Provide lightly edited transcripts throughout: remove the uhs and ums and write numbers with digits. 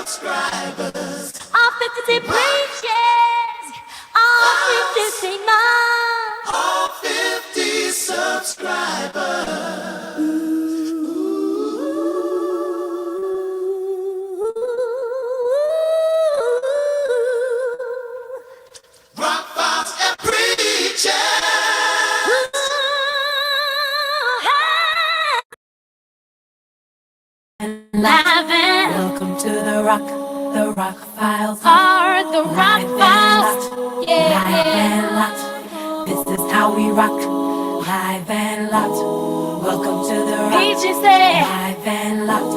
subscribers. All 50 preachers. All 50 singers. All 50 subscribers. Rock Files and preachers. Welcome to the Rock Files. The Rock Files. Yeah, and locked. This is how we rock. Live and locked. Welcome to the Rock. Live and locked.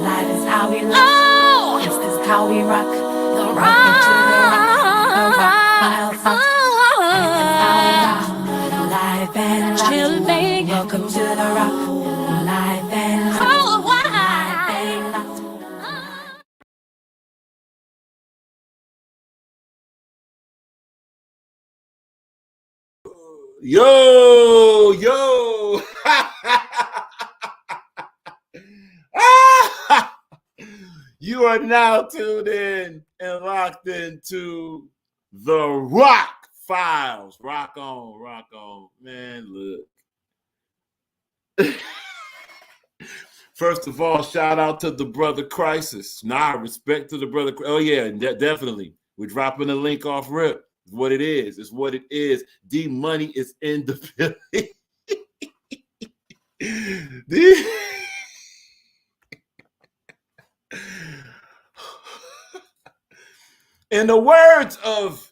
Live is how we lock. Oh, this is how we rock. The Rock. The Rock Files. This is how we rock. Live and locked. Welcome to the Rock. Live and locked. Yo. You are now tuned in and locked into the Rock Files. Rock on. Man, look. First of all, shout out to the brother Crisis. Respect to the brother. Oh, yeah, definitely. We're dropping the link off rip. It's what it is. It's what it is. D Money is in the building. In the words of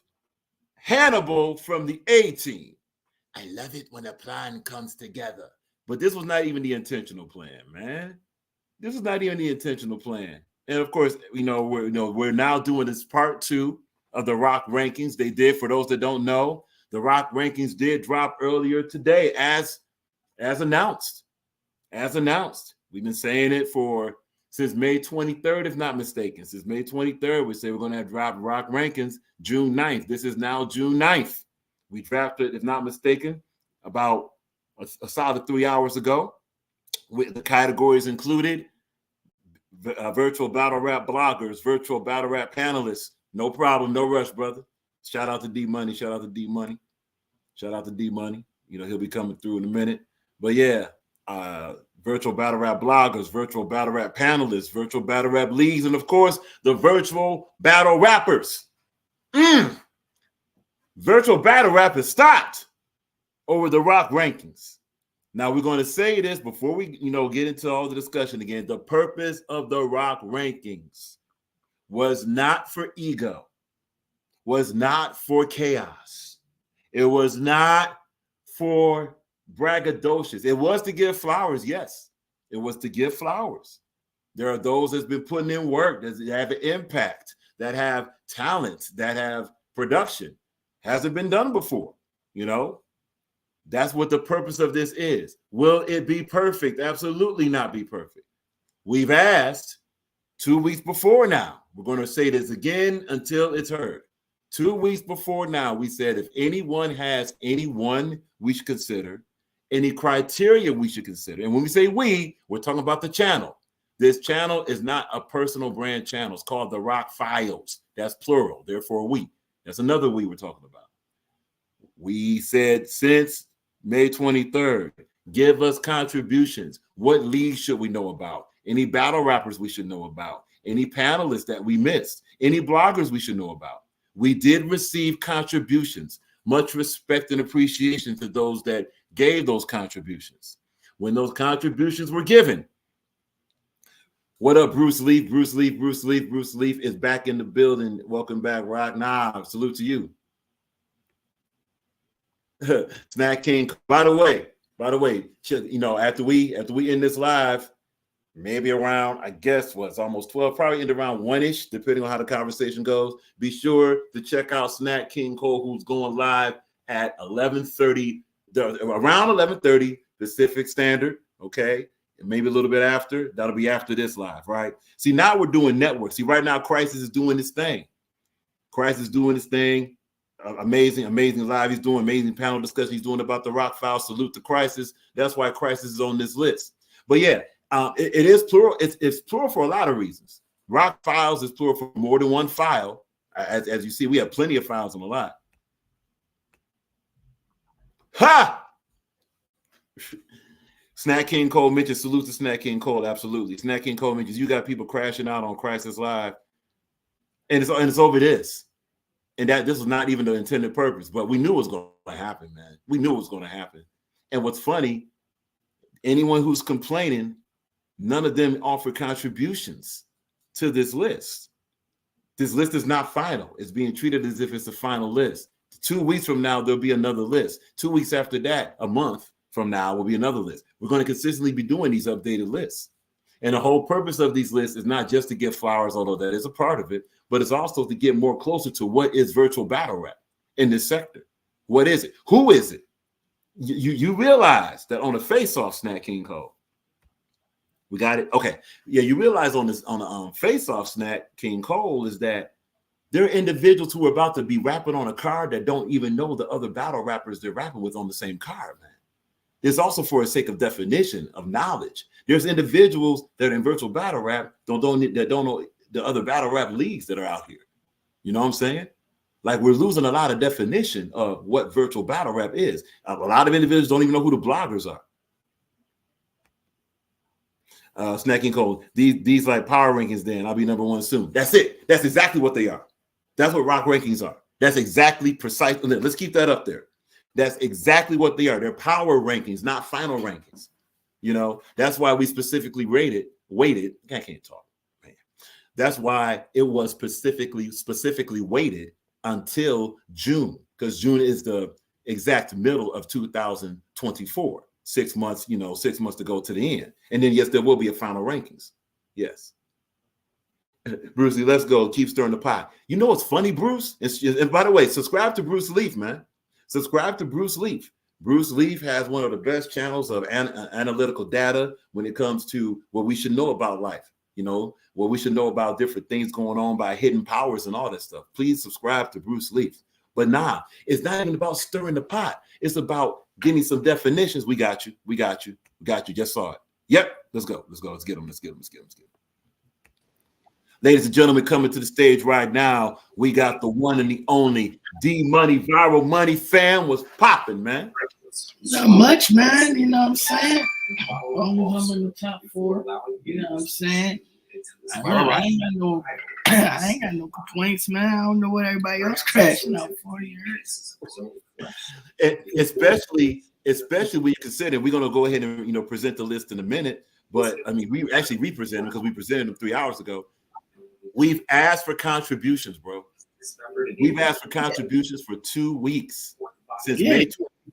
Hannibal from the A-Team, I love it when a plan comes together. But this was not even the intentional plan, man. This was not even the intentional plan. And of course, we're now doing this part 2 of the Rock rankings. They did, for those that don't know, the Rock rankings did drop earlier today as announced. As announced. We've been saying it since May 23rd, if not mistaken. Since May 23rd, we say we're going to have dropped Rock rankings June 9th. This is now June 9th. We drafted, if not mistaken, about a solid 3 hours ago. With the categories included virtual battle rap bloggers, virtual battle rap panelists. No problem, no rush, brother. Shout out to D Money. He'll be coming through in a minute. But yeah, virtual battle rap bloggers, virtual battle rap panelists, virtual battle rap leagues, and of course, the virtual battle rappers. Virtual battle rap has stopped over the Rock rankings. Now, we're going to say this before we, get into all the discussion again. The purpose of the Rock rankings was not for ego, was not for chaos. It was not for braggadocious. It was to give flowers, yes. It was to give flowers. There are those that's been putting in work, that have an impact, that have talent, that have production. Hasn't been done before, That's what the purpose of this is. Will it be perfect? Absolutely not be perfect. We've asked 2 weeks before now. We're going to say this again until it's heard. 2 weeks before now, we said if anyone has anyone we should consider, any criteria we should consider. And when we say we're talking about the channel. This channel is not a personal brand channel. It's called the Rock Files. That's plural. Therefore, we. That's another we're talking about. We said since May 23rd, give us contributions. What leagues should we know about? Any battle rappers we should know about? Any panelists that we missed? Any bloggers we should know about? We did receive contributions. Much respect and appreciation to those that gave those contributions. When those contributions were given, what up, Bruce Leaf? Bruce Leaf is back in the building. Welcome back, Rock. Salute to you. Snack King. By the way, after we end this live, maybe around, I guess it's almost 12, probably end around 1-ish, depending on how the conversation goes. Be sure to check out Snack King Cole, who's going live at 11:30, around 11:30 Pacific Standard. Okay. And maybe a little bit after. That'll be after this live, right? See, now we're doing networks. See, right now, Crisis is doing his thing. Amazing live. He's doing amazing panel discussion. He's doing about the Rock Files. Salute to Crisis. That's why Crisis is on this list. But yeah, it is plural. It's plural for a lot of reasons. Rock files is plural for more than one file. As you see, we have plenty of files on the lot. Ha! Snack King Cole mentions, salute to Snack King Cole. Absolutely. Snack King Cole mentions, you got people crashing out on Crisis Live. And it's over this. And that this was not even the intended purpose, but we knew it was going to happen, man. We knew it was going to happen. And what's funny, anyone who's complaining, none of them offer contributions to this list. This list is not final. It's being treated as if it's a final list. 2 weeks from now, there'll be another list. 2 weeks after that, a month from now, will be another list. We're going to consistently be doing these updated lists. And the whole purpose of these lists is not just to get flowers, although that is a part of it, but it's also to get more closer to what is virtual battle rap in this sector. What is it? Who is it? You realize that on the face-off, Snack King Cole, we got it. Okay, yeah, you realize on the face-off, Snack King Cole, is that there are individuals who are about to be rapping on a card that don't even know the other battle rappers they're rapping with on the same card, man. It's also for the sake of definition of knowledge. There's individuals that are in virtual battle rap that don't know the other battle rap leagues that are out here. You know what I'm saying? Like, we're losing a lot of definition of what virtual battle rap is. A lot of individuals don't even know who the bloggers are. Snacking Code, these like power rankings, then I'll be number one soon. That's it. That's exactly what they are. That's what rock rankings are. That's exactly precise. Let's keep that up there. That's exactly what they are. They're power rankings, not final rankings. You know, that's why we specifically weighted. I can't talk, man. That's why it was specifically weighted until June, because June is the exact middle of 2024. 6 months, 6 months to go to the end. And then, yes, there will be a final rankings. Yes. Brucey, let's go. Keep stirring the pot. You know what's funny, Bruce? And by the way, subscribe to Bruce Leaf, man. Subscribe to Bruce Leaf. Bruce Leaf has one of the best channels of analytical data when it comes to what we should know about life, what we should know about different things going on by hidden powers and all that stuff. Please subscribe to Bruce Leaf. But nah, it's not even about stirring the pot. It's about getting some definitions. We got you. Just saw it. Yep. Let's go. Let's get them. Ladies and gentlemen, coming to the stage right now, we got the one and the only D Money. Viral Money fam. Was popping, man. Not much, man. You know what I'm saying? I'm in the top 4. You know what I'm saying? I ain't got no complaints, man. I don't know what everybody else crashing out for years. And especially when you consider, we're gonna go ahead and present the list in a minute. But I mean, we actually represent them because we presented them 3 hours ago. We've asked for contributions, bro. We've asked for contributions for 2 weeks since May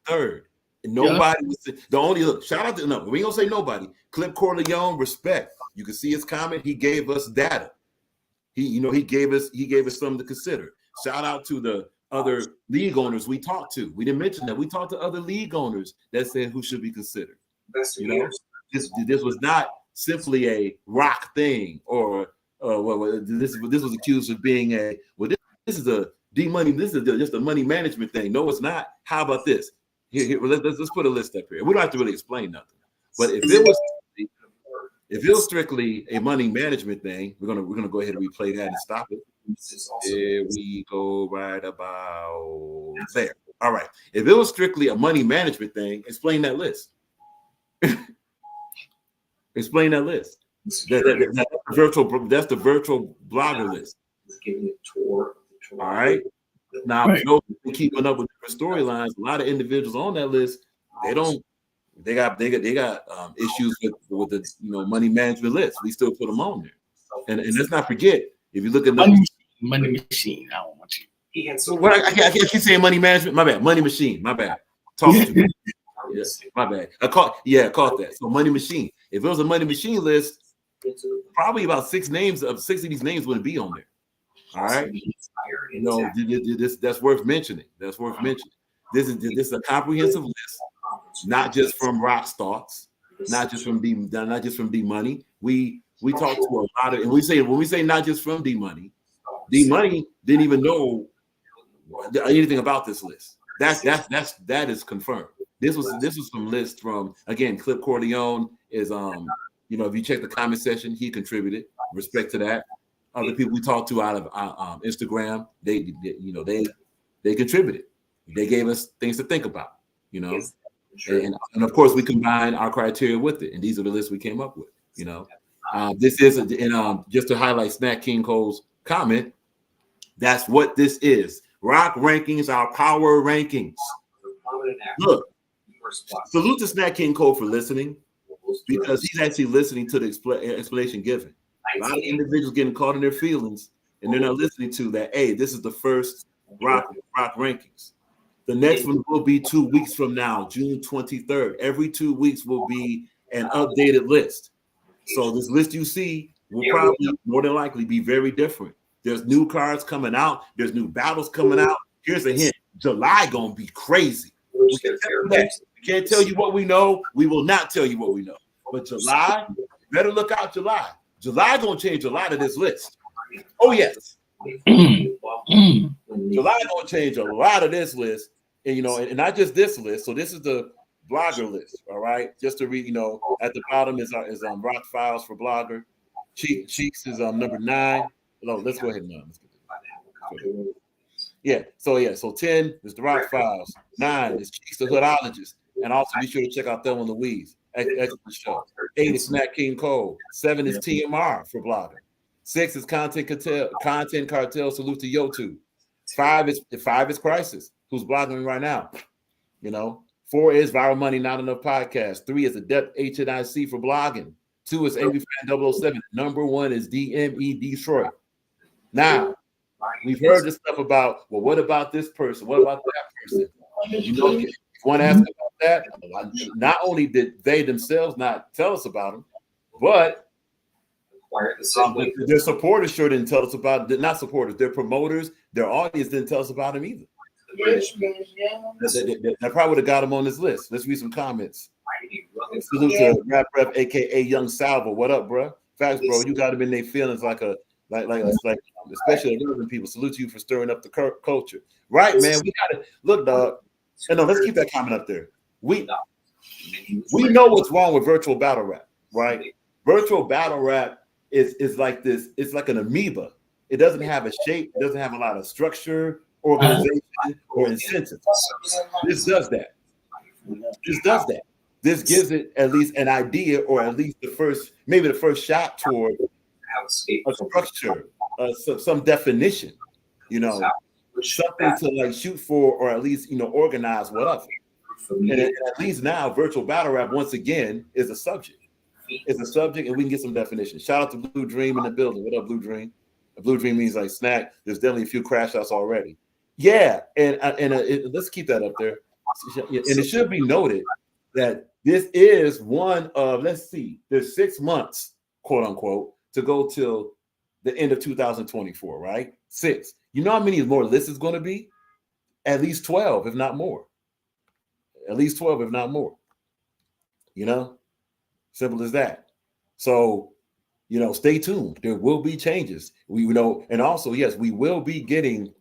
23rd. And nobody was the only shout out to we ain't gonna say nobody. Clip Corleone, respect. You can see his comment. He gave us data. He gave us something to consider. Shout out to the other league owners we talked to. We didn't mention that. We talked to other league owners that said who should be considered. This was not simply a rock thing or this was accused of being this is a D Money. This is just a money management thing. No, it's not. How about this? Here, let's put a list up here. We don't have to really explain nothing. But if it was strictly a money management thing, we're gonna go ahead and replay that and stop it. Here we go right about there. All right. If it was strictly a money management thing, explain that list. Explain that list. That's the virtual blogger list. All right. Now, keeping up with different storylines, a lot of individuals on that list, they got issues with the money management list. We still put them on there, and let's not forget, if you look at money machine, I don't want you. So what I keep saying money management. My bad. Money machine. My bad. Talk to me. Yes, my bad. I caught that. So money machine. If it was a money machine list, probably about 6 of these names wouldn't be on there. All right. That's worth mentioning. This is a comprehensive list, not just from Rock's thoughts, not just from D Money. We talked to a lot of, and when we say not just from D Money didn't even know anything about this list. That is confirmed. This was some list from, again, Clip Corleone is if you check the comment section, he contributed. Respect to that. other people we talked to out of Instagram, they contributed. They gave us things to think about, you know. And of course we combine our criteria with it, and these are the lists we came up with, you know. This is just to highlight Snack King Cole's comment. That's what this is. Rock rankings, our power rankings. Look, salute to Snack King Cole for listening, because he's actually listening to the explanation given. A lot of individuals getting caught in their feelings, and they're not listening to that. Hey, this is the first rock rankings. The next one will be 2 weeks from now, June 23rd. Every 2 weeks will be an updated list. So this list you see will probably more than likely be very different. There's new cards coming out. There's new battles coming out. Here's a hint. July gonna be crazy. We can't tell you what we know. We will not tell you what we know. But July, better look out July. July gonna change a lot of this list. Oh yes. July gonna change a lot of this list. And you know, and not just this list. So this is the blogger list. All right. Just to read, you know, at the bottom is Rock Files for Blogger. Cheeks is number 9. No, let's go ahead and let's get this. Yeah. So 10 is the Rock Files. 9 is Cheeks the Hoodologist. And also be sure to check out Thelma Louise. Excellent show. 8 is Snack King Cole. 7 is TMR for Blogger. 6 is Content Cartel. Salute to Youtube. 5 is Crisis, who's blogging right now. You know, 4 is Viral Money Not Enough Podcast. 3 is Adept HNIC for blogging. 2 is Angry Fan 007. Number 1 is DME Detroit. Now, we've heard this stuff about, well, what about this person? What about that person? You know, if you want to ask about that, not only did they themselves not tell us about them, but their supporters sure didn't tell us about it. Not supporters, their promoters, their audience didn't tell us about them either. That probably would have got them on this list. Let's read some comments. Salute to Rap Rep, aka Young Salvo. What up, bro? Facts, bro. You got them in their feelings like especially the urban people. Salute to you for stirring up the culture. Right, man. We gotta look, dog. And no, let's keep that comment up there. We know what's wrong with virtual battle rap, right? Virtual battle rap is like this. It's like an amoeba. It doesn't have a shape. It doesn't have a lot of structure, organization, or incentive. This does that. This gives it at least an idea, or at least the first shot toward a structure, some definition, you know, something to like shoot for, or at least, you know, organize whatever. And at least now, virtual battle rap once again is a subject. It's a subject, and we can get some definition. Shout out to Blue Dream in the building. What up, Blue Dream? Blue Dream means like snack. There's definitely a few crash outs already. Yeah, and let's keep that up there. And it should be noted that this is one of, let's see, there's 6 months, quote unquote, to go till the end of 2024, right? 6. You know how many more lists is going to be? At least 12, if not more. At least 12, if not more. You know, simple as that. So, you know, stay tuned. There will be changes. We know, and also, yes, we will be getting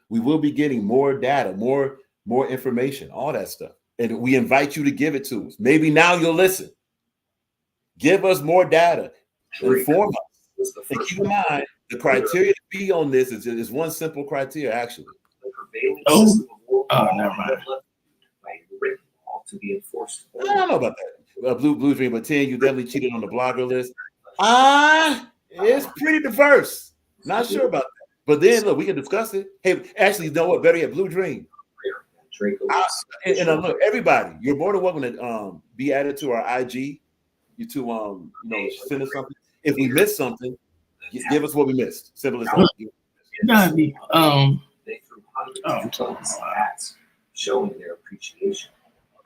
more data, more information, all that stuff. And we invite you to give it to us. Maybe now you'll listen. Give us more data. Inform us. And keep in mind, the criteria to be on this is one simple criteria, actually. Never mind. To be enforced. I don't know about that. Blue Dream, but 10, you definitely cheated on the blogger list. It's pretty diverse. Not sure about that. But then, look, we can discuss it. Hey, actually, you know what? Better yet, Blue Dream. And look, everybody, you're more than welcome to be added to our IG. You to you know, send us something. If we missed something, give us what we missed. Simple as that. They threw hundreds of hats showing their appreciation.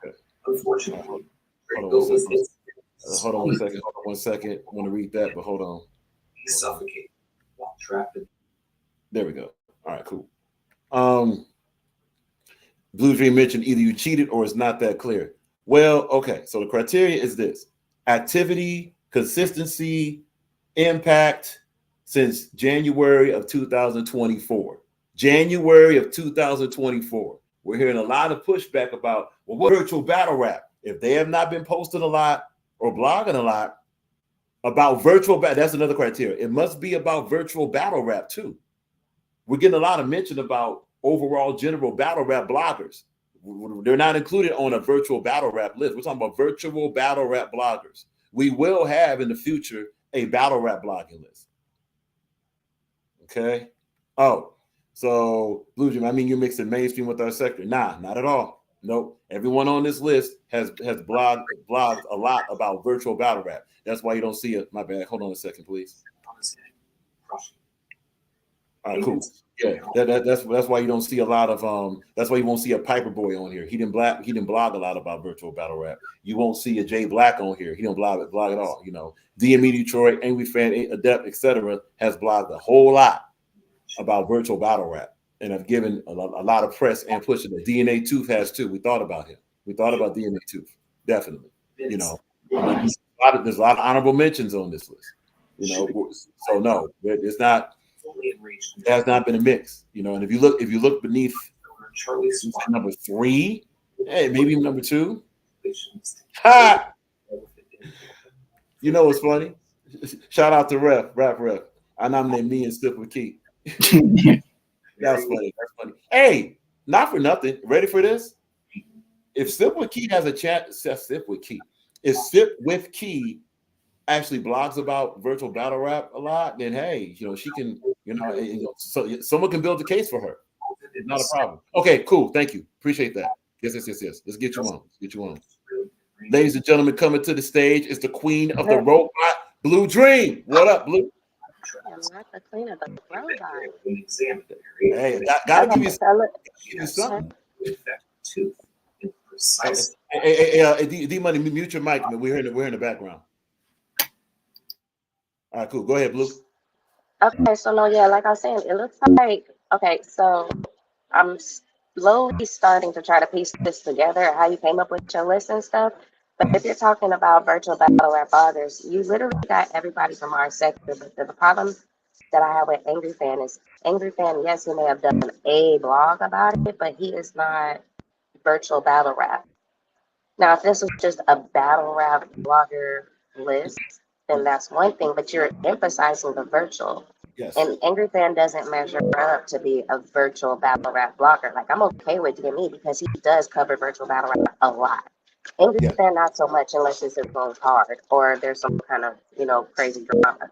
Okay. Unfortunately, hold on one second. I want to read that, but hold on. He suffocated while trapped in. There we go. All right, cool. Blue Dream mentioned either you cheated or it's not that clear. Well, okay. So the criteria is this: activity, consistency, impact since January of 2024. January of 2024. We're hearing a lot of pushback about, well, what virtual battle rap? If they have not been posting a lot or blogging a lot, About virtual that's another criteria. It must be about virtual battle rap too. We're getting a lot of mention about overall general battle rap bloggers. They're not included on a virtual battle rap list. We're talking about virtual battle rap bloggers. We will have in the future a battle rap blogging list. Okay. Oh, so Blue Jim, I mean, you're mixing mainstream with our sector. Nah, not at all. Nope. Everyone on this list has blogged a lot about virtual battle rap. That's why you don't see it. My bad. Hold on a second, please. All right, cool. Yeah, that's why you don't see a lot of that's why you won't see a Piper Boy on here. He didn't blog a lot about virtual battle rap. You won't see a Jay Black on here. He don't blog at all. You know, DME Detroit, Angry Fan, Adept, etc. has blogged a whole lot about virtual battle rap and have given a lot of press and pushing it. DNA Tooth has too. We thought about him. We thought about DNA Tooth. Definitely. You know, there's a lot of honorable mentions on this list. You know, so no, it's not. It has not been a mix, you know. And if you look beneath number 3, hey, maybe number 2. Ha! You know what's funny? Shout out to Rap Ref. I nominate me and Sip with Key. That's funny. That's funny. Hey, not for nothing. Ready for this? If Sip with Key has a chat, Sip with Key. If Sip with Key actually blogs about virtual battle rap a lot, then hey, you know, she can, you know, so someone can build a case for her. It's not a problem. Okay, cool. Thank you. Appreciate that. Yes. Let's get you on. Ladies and gentlemen, coming to the stage is the queen of the robot, Blue Dream. What up, Blue? I'm not the queen of the robot. Hey, gotta give you something. Hey, D-Money, mute your mic. We're in the background. All right, cool. Go ahead, Blue. Okay, so no, yeah, like I was saying, it looks like, okay, so I'm slowly starting to try to piece this together, how you came up with your list and stuff. But if you're talking about virtual battle rap bloggers, you literally got everybody from our sector. But the problem that I have with Angry Fan is Angry Fan, yes, he may have done a blog about it, but he is not virtual battle rap. Now, if this was just a battle rap blogger list, then that's one thing, but you're emphasizing the virtual. Yes. And Angry Fan doesn't measure up to be a virtual battle rap blogger. Like, I'm okay with DME because he does cover virtual battle rap a lot. Angry Fan, not so much unless it's his own card or there's some kind of, you know, crazy drama.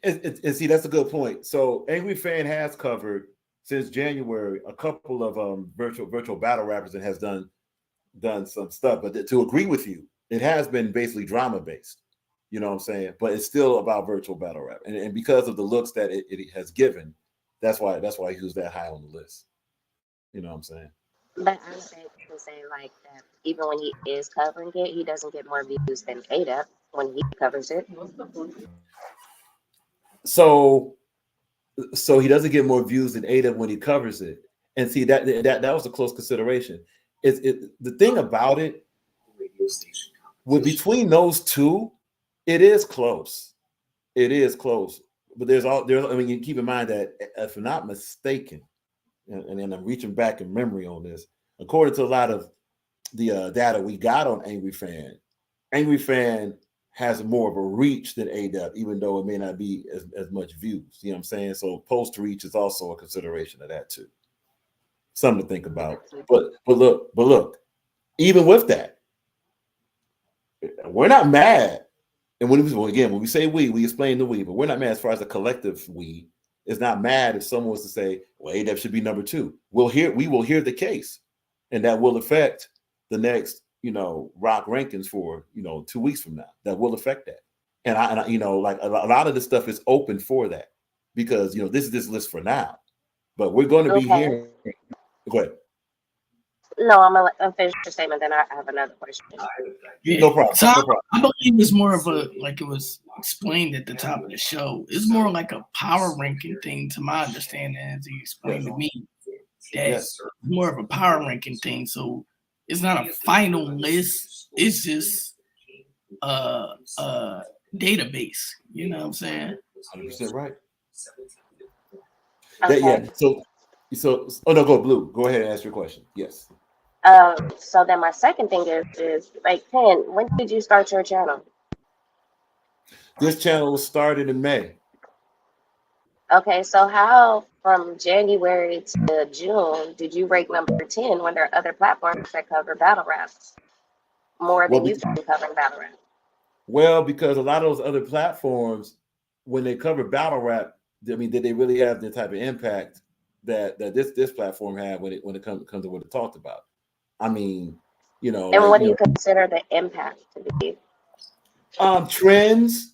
And see, that's a good point. So Angry Fan has covered since January a couple of virtual battle rappers and has done some stuff. But to agree with you, it has been basically drama based. You know what I'm saying? But it's still about virtual battle rap, and because of the looks that it has given, that's why he was that high on the list. You know what I'm saying? But I'm saying to say like that even when he is covering it, he doesn't get more views than ADAP when he covers it. So he doesn't get more views than ADAP when he covers it. And see that was a close consideration. The thing about it, with between those two, it is close. It is close. But I mean, you keep in mind that if I'm not mistaken, and I'm reaching back in memory on this, according to a lot of the data we got on Angry Fan has more of a reach than ADAP, even though it may not be as much views. You know what I'm saying? So post reach is also a consideration of that too. Something to think about. But look, even with that, we're not mad. And when we say we explain the we, but we're not mad as far as the collective we is not mad if someone was to say, well, ADAP should be number 2. We will hear the case, and that will affect the next, you know, rock rankings for, you know, 2 weeks from now. That will affect that. And I you know, like a lot of this stuff is open for that because, you know, this is this list for now, but we're going to be here. Go ahead. No, I'm gonna finish your statement, then I have another question. No problem. So I believe it's more of a, like it was explained at the top of the show, it's more like a power ranking thing to my understanding, as he explained to me. That's more of a power ranking thing. So it's not a final list, it's just a database. You know what I'm saying? 100% right. Okay. Yeah. So oh no, go Blue. Go ahead and ask your question. Yes. So then my second thing is like, Ken, when did you start your channel? This channel was started in May. Okay, so how from January to June did you rank number 10 when there are other platforms that cover battle raps more Well, than you've been covering battle rap? well, because a lot of those other platforms, when they cover battle rap, I mean, did they really have the type of impact that this platform had when it comes to what it talked about? I mean, And like what do you consider the impact to be? trends.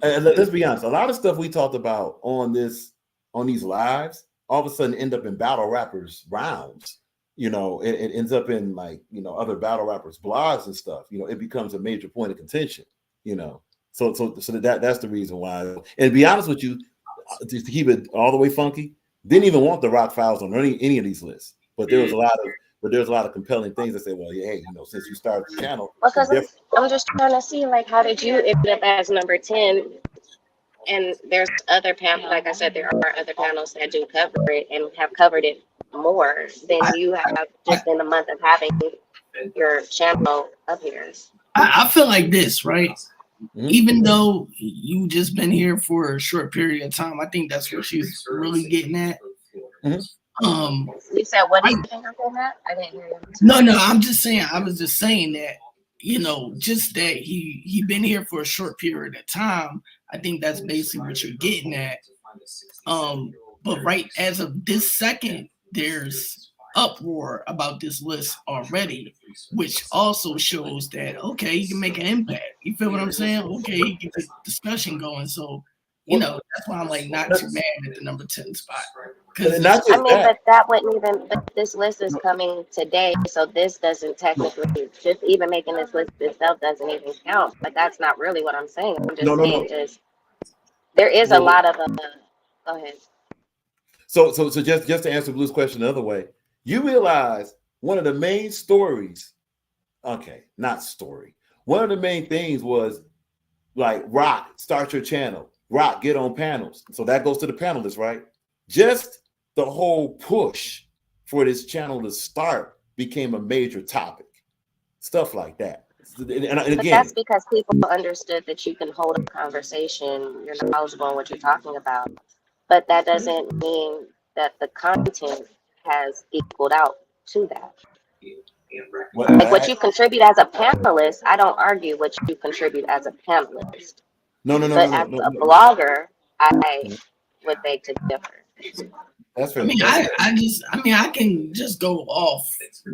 And let's be honest, a lot of stuff we talked about on these lives, all of a sudden end up in battle rappers rounds. It ends up in like other battle rappers blogs and stuff. It becomes a major point of contention. So that's the reason why. And to be honest with you, to keep it all the way funky, didn't even want the Rock Files on any of these lists. But there's a lot of compelling things that say, well, yeah, hey, since you started the channel, Because I'm just trying to see, like, how did you end up as number 10? And there's other panels, like I said, there are other panels that do cover it and have covered it more than you have just in the month of having your channel up here. I feel like this, right? Mm-hmm. Even though you just been here for a short period of time, I think that's what she's really getting at. Mm-hmm. You said, what do you think I'm getting at? I didn't hear you. No, I'm just saying, I was just saying that, just that he been here for a short period of time. I think that's basically what you're getting at. But right as of this second, there's uproar about this list already, which also shows that, okay, he can make an impact. You feel what I'm saying? Okay, he can get discussion going. So, that's why I'm like not too mad at the number 10 spot. But that wouldn't even, but this list is coming today, so this doesn't technically, just even making this list itself doesn't even count. But that's not really what I'm saying. I'm just saying just there is a lot of go ahead. So just to answer Blue's question the other way, you realize one of the main stories, okay, not story. One of the main things was like Rock, start your channel. Rock, get on panels. So that goes to the panelists, right? Just the whole push for this channel to start became a major topic. Stuff like that. And again, but that's because people understood that you can hold a conversation, you're knowledgeable in what you're talking about. But that doesn't mean that the content has equaled out to that. Like what you contribute as a panelist, I don't argue what you contribute as a panelist. But as a blogger, I would beg to differ. That's fair. I can just go off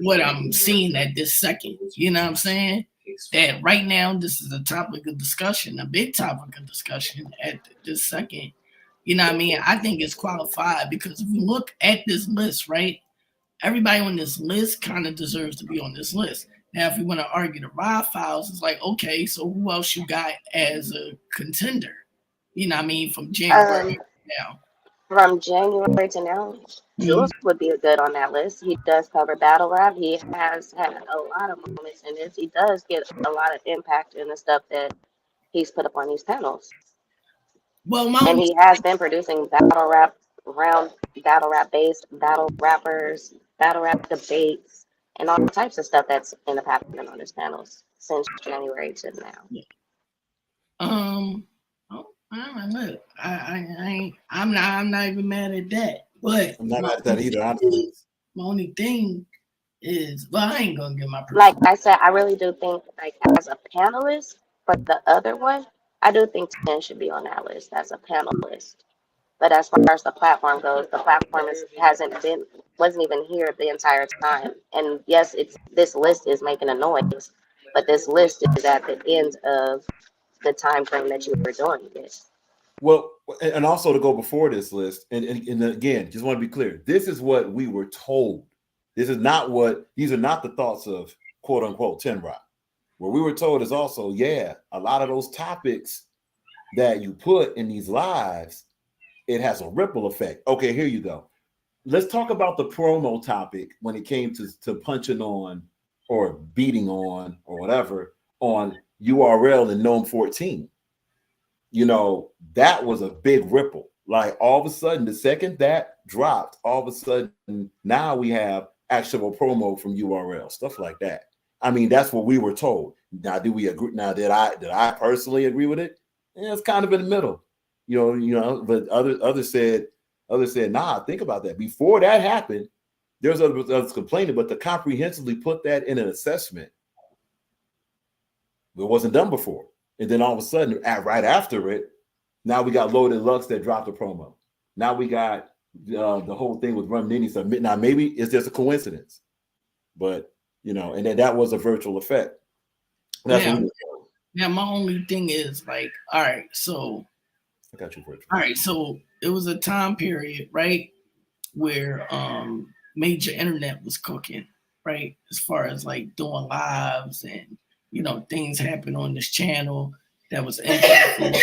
what I'm seeing at this second. You know what I'm saying? That right now, this is a topic of discussion, a big topic of discussion at this second. You know what I mean? I think it's qualified because if you look at this list, right, everybody on this list kind of deserves to be on this list. Now, if we want to argue the Rock Files, it's like, okay, so who else you got as a contender? You know what I mean? From January now. From January to now, Jules would be good on that list. He does cover battle rap. He has had a lot of moments in this. He does get a lot of impact in the stuff that he's put up on these panels. Well, and he has been producing battle rap based battle rappers, battle rap debates, and all types of stuff that's in the happening on his panels since January to now. Look, I'm not even mad at that. But I'm not mad at that either. My only thing is, well, I ain't gonna get my like I said, I really do think, like, as a panelist for the other one, I do think 10 should be on that list as a panelist. But as far as the platform goes, the platform wasn't even here the entire time. And yes, this list is making a noise, but this list is at the end of the time frame that you were doing this. Well, and also to go before this list, and again, just want to be clear, this is what we were told. These are not the thoughts of quote unquote 10 Rock. What we were told is also, a lot of those topics that you put in these lives, it has a ripple effect. Okay, here you go. Let's talk about the promo topic when it came to punching on or beating on or whatever on URL and Gnome 14. That was a big ripple. Like all of a sudden, the second that dropped, all of a sudden now we have actual promo from URL, stuff like that. I mean, that's what we were told. Now, do we agree? Now, did I personally agree with it? it's kind of in the middle, but others said, nah, think about that. Before that happened, there's others complaining, but to comprehensively put that in an assessment, it wasn't done before. And then all of a sudden, right after it, now we got Loaded Lux that dropped a promo. Now we got the whole thing with Rum Nitty Submit. Now maybe it's just a coincidence, but and then that was a virtual effect. Yeah, my only thing is like, all right, so I got you virtual. All right, so it was a time period, right, where major internet was cooking, right, as far as like doing lives and things happen on this channel that was impactful.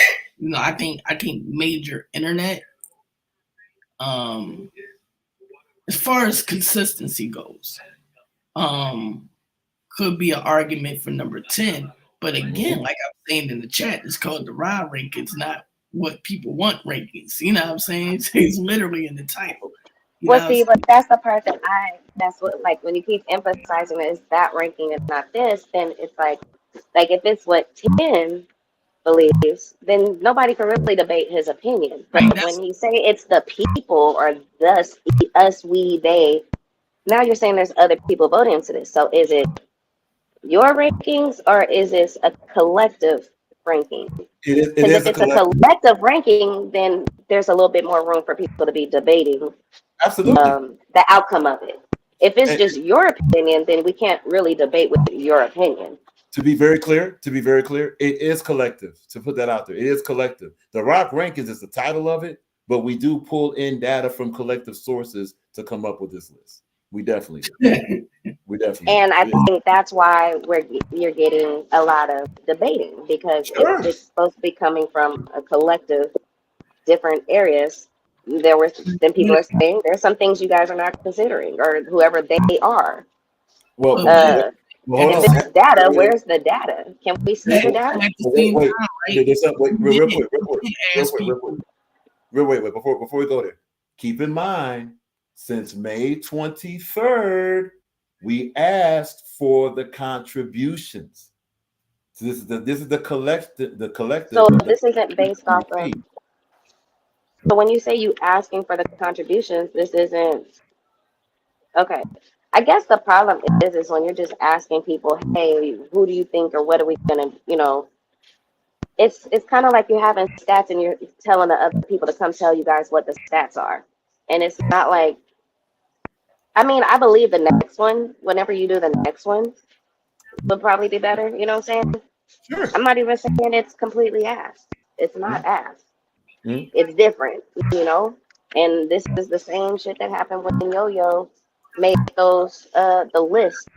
I think major internet, as far as consistency goes, could be an argument for number 10. But again, like I'm saying in the chat, it's called the raw rankings, not what people want rankings. You know what I'm saying? It's literally in the title. Well, see, but that's the part that's what, like, when you keep emphasizing it is that ranking and not this, then it's like if it's what 10 believes, then nobody can really debate his opinion. But when you say it's the people or us, we, they, now you're saying there's other people voting into this. So is it your rankings or is this a collective ranking? Because if it's a collective ranking, then there's a little bit more room for people to be debating the outcome of it. If it's just your opinion, then we can't really debate with your opinion. To be very clear, it is collective. To put that out there, it is collective. The Rock Rankings is the title of it, but we do pull in data from collective sources to come up with this list. We definitely do. And I think that's why you're getting a lot of debating, because it's supposed to be coming from a collective, different areas. Then people are saying there's some things you guys are not considering, or whoever they are. Well, and if it's data, where's the data? Can we see the data? Wait. Before we go there, keep in mind, since May 23rd, we asked for the contributions. So this is the collective. So this isn't based off of. So when you say you asking for the contributions, this isn't okay. I guess the problem is when you're just asking people, hey, who do you think, or what are we gonna, it's kind of like you're having stats and you're telling the other people to come tell you guys what the stats are, and it's not like. I mean, I believe the next one, whenever you do the next one, would probably be better. You know what I'm saying? Sure. I'm not even saying it's completely ass. It's not ass. It's different, and this is the same shit that happened when Yo-Yo made those the list,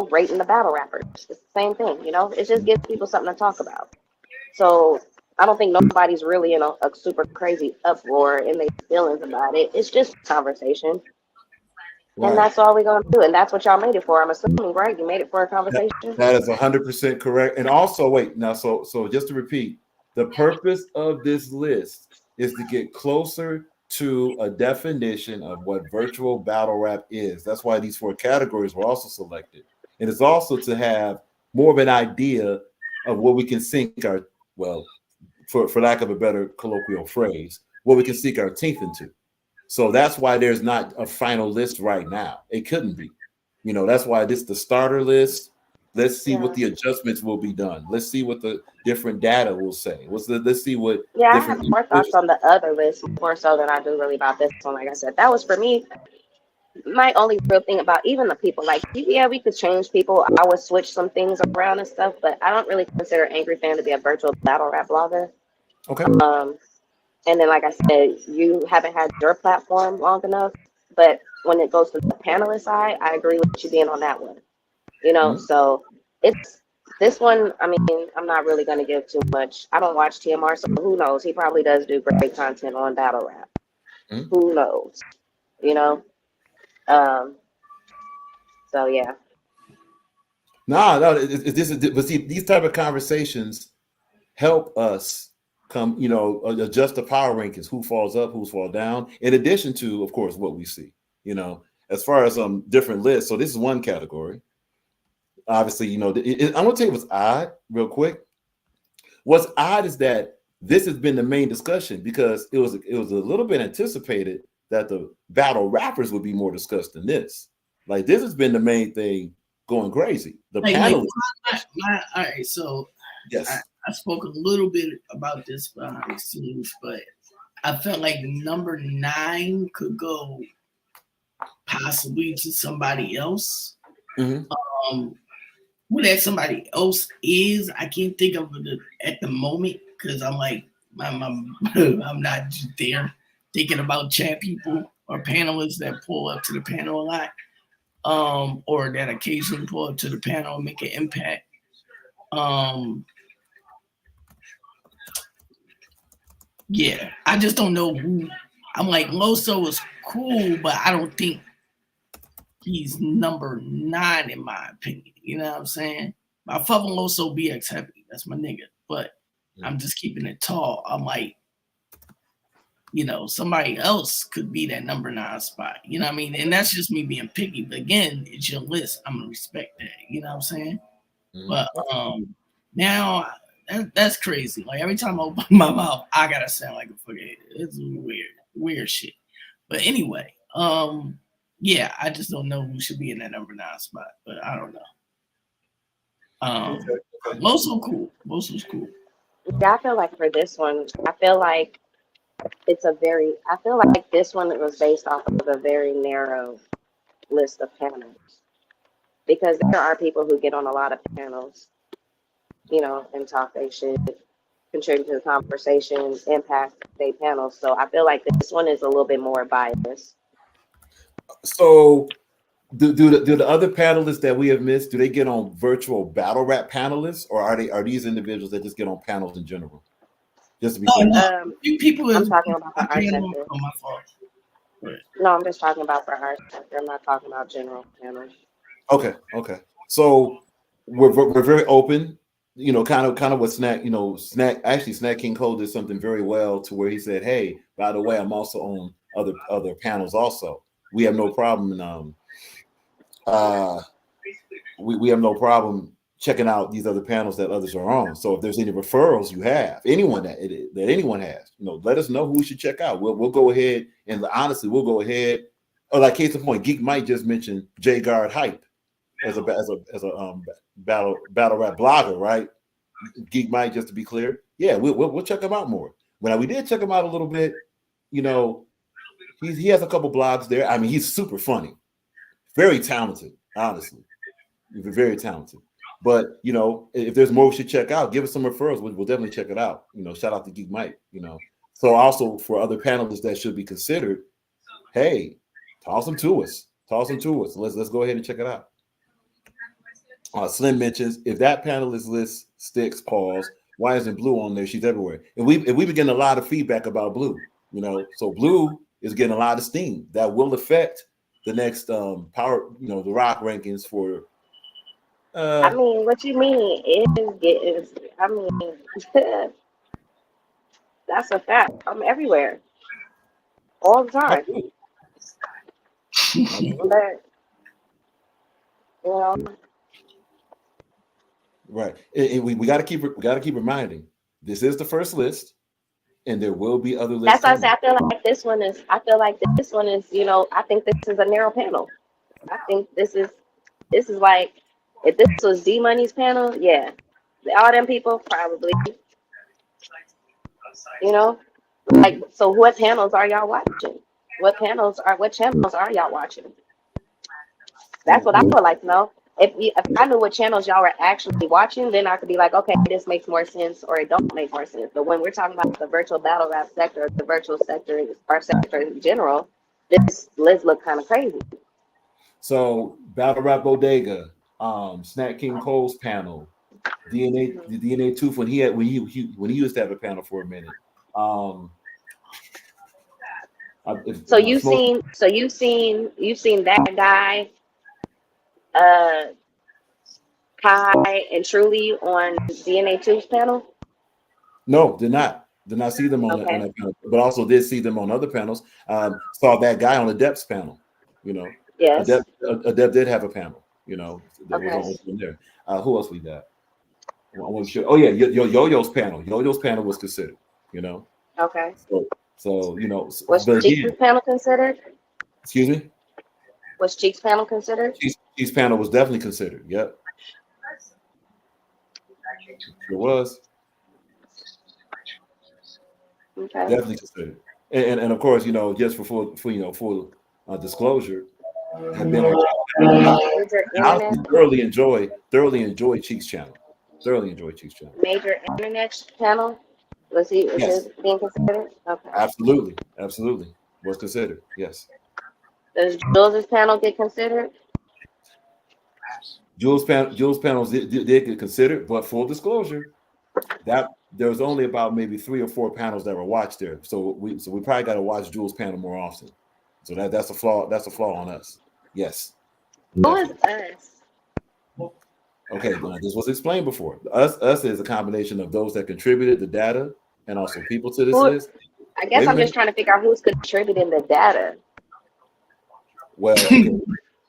rating the battle rappers. It's the same thing, it just gives people something to talk about. So I don't think nobody's really in a super crazy uproar in their feelings about it. It's just conversation. Right. And that's all we're gonna do, and that's what y'all made it for. I'm assuming, right? You made it for a conversation. That is 100% correct. And also, wait, now, so just to repeat, the purpose of this list is to get closer to a definition of what virtual battle rap is. That's why these 4 categories were also selected. And it's also to have more of an idea of what we can sink our, for lack of a better colloquial phrase, what we can sink our teeth into. So that's why there's not a final list right now. It couldn't be. That's why this is the starter list. Let's see what the adjustments will be done. Let's see what the different data will say. Let's see what. Yeah, I have more thoughts on the other list, more so than I do really about this one. Like I said, that was for me. My only real thing about even the people, like, yeah, we could change people. I would switch some things around and stuff, but I don't really consider Angry Fan to be a virtual battle rap blogger. Okay. And then, like I said, you haven't had your platform long enough, but when it goes to the panelist side, I agree with you being on that one. So it's this one. I mean, I'm not really going to give too much. I don't watch TMR, so who knows? He probably does do great content on battle rap. Who knows? So yeah. No. But see, these type of conversations help us come, adjust the power rankings. Who falls up, who's fall down. In addition to, of course, what we see. As far as different lists. So this is one category. Obviously, I'm going to tell you what's odd real quick. What's odd is that this has been the main discussion because it was a little bit anticipated that the battle rappers would be more discussed than this. Like this has been the main thing going crazy. The panelists. All right, so Yes. I spoke a little bit about this behind the scenes, but I felt like the number 9 could go possibly to somebody else. Mm-hmm. Who that somebody else is, I can't think of it at the moment because I'm like, I'm not just there thinking about chat people or panelists that pull up to the panel a lot, or that occasionally pull up to the panel and make an impact. Yeah, I just don't know who. I'm like, Loso is cool, but I don't think he's number 9 in my opinion. You know what I'm saying? I fuck with Loso BX heavy. That's my nigga. But I'm just keeping it tall. I'm like, you know, somebody else could be that number 9 spot. You know what I mean? And that's just me being picky. But again, it's your list. I'm gonna respect that. You know what I'm saying? Mm-hmm. But now that's crazy. Like every time I open my mouth, I gotta sound like a fucking. It's weird shit. But anyway, yeah, I just don't know who should be in that number 9 spot. But I don't know. Loso's cool. Loso's cool. Yeah, I feel like for this one, I feel like this one was based off of a very narrow list of panels. Because there are people who get on a lot of panels, you know, and talk their shit, contribute to the conversation, impact their panels. So I feel like this one is a little bit more biased. So do the other panelists that we have missed, do they get on virtual battle rap panelists, or are these individuals that just get on panels in general? Just to be clear. People I'm talking about the art sector. Oh, my fault. No, I'm just talking about for art sector. I'm not talking about general panels. Okay. So we're very open. You know, kind of what Snack King Cole did something very well to where he said, "Hey, by the way, I'm also on other panels also. We have no problem in we have no problem checking out these other panels that others are on. So if there's any referrals you have, anyone that anyone has, you know, let us know who we should check out. We'll go ahead and honestly, we'll go ahead. Or like case in point, Geek Mike just mentioned J Guard Hype as a battle rap blogger, right? Geek Mike, just to be clear, yeah, we'll check him out more. When we did check him out a little bit, you know, he has a couple blogs there. I mean, he's super funny, very talented, honestly, very talented. But you know, if there's more we should check out, give us some referrals. We'll definitely check it out. You know, shout out to Geek Mike. You know, so also for other panelists that should be considered, hey, toss them to us. Let's go ahead and check it out. Slim mentions if that panelist list sticks, pause. Why isn't Blue on there? She's everywhere. And we've been getting a lot of feedback about Blue. You know, so Blue is getting a lot of steam that will affect the next power. You know, the rock rankings for. I mean, what you mean is I mean, that's a fact. I'm everywhere, all the time. But, you know. Right, and we got to keep reminding. This is the first list, and there will be other lists. That's why I say I feel like this one is. You know, I think this is a narrow panel. I think this is like. If this was D Money's panel, yeah, all them people probably, you know, like. So, what panels are y'all watching? What channels are y'all watching? That's what I would like to know. If I knew what channels y'all were actually watching, then I could be like, okay, this makes more sense, or it don't make more sense. But when we're talking about the virtual battle rap sector, the virtual sector, our sector in general, this list look kind of crazy. So, Battle Rap Bodega. Snack King Cole's panel, DNA Tooth when he used to have a panel for a minute. You've seen that guy, Kai and Truly on DNA Tooth's panel? No, did not see them on that panel, but also did see them on other panels. Saw that guy on the Depths panel. You know, yes, Adept did have a panel. You know, that was on there. Who else we got? I wasn't sure. Oh yeah, Yo-Yo's panel. Yo-Yo's panel was considered. You know. Okay. So Was but Cheeks again, panel considered? excuse me. Was Cheeks panel considered? Cheeks panel was definitely considered. Yep, it was Okay. definitely considered. And of course, just for full disclosure, have been on. Major I internet, thoroughly enjoy Cheeks channel. Thoroughly enjoy Cheeks channel. major internet channel. Was Yes, it being considered? Okay. absolutely was considered. Yes, Does Jules' panel get considered? Jules panels did get considered, but full disclosure, that there was only about maybe 3 or 4 panels that were watched there. So we probably got to watch Jules panel more often. So that's a flaw. That's a flaw on us. Yes. Who is us? Okay, this was explained before. Us is a combination of those that contributed the data and also people to this list. I guess I'm just trying to figure out who's contributing the data. Well, okay.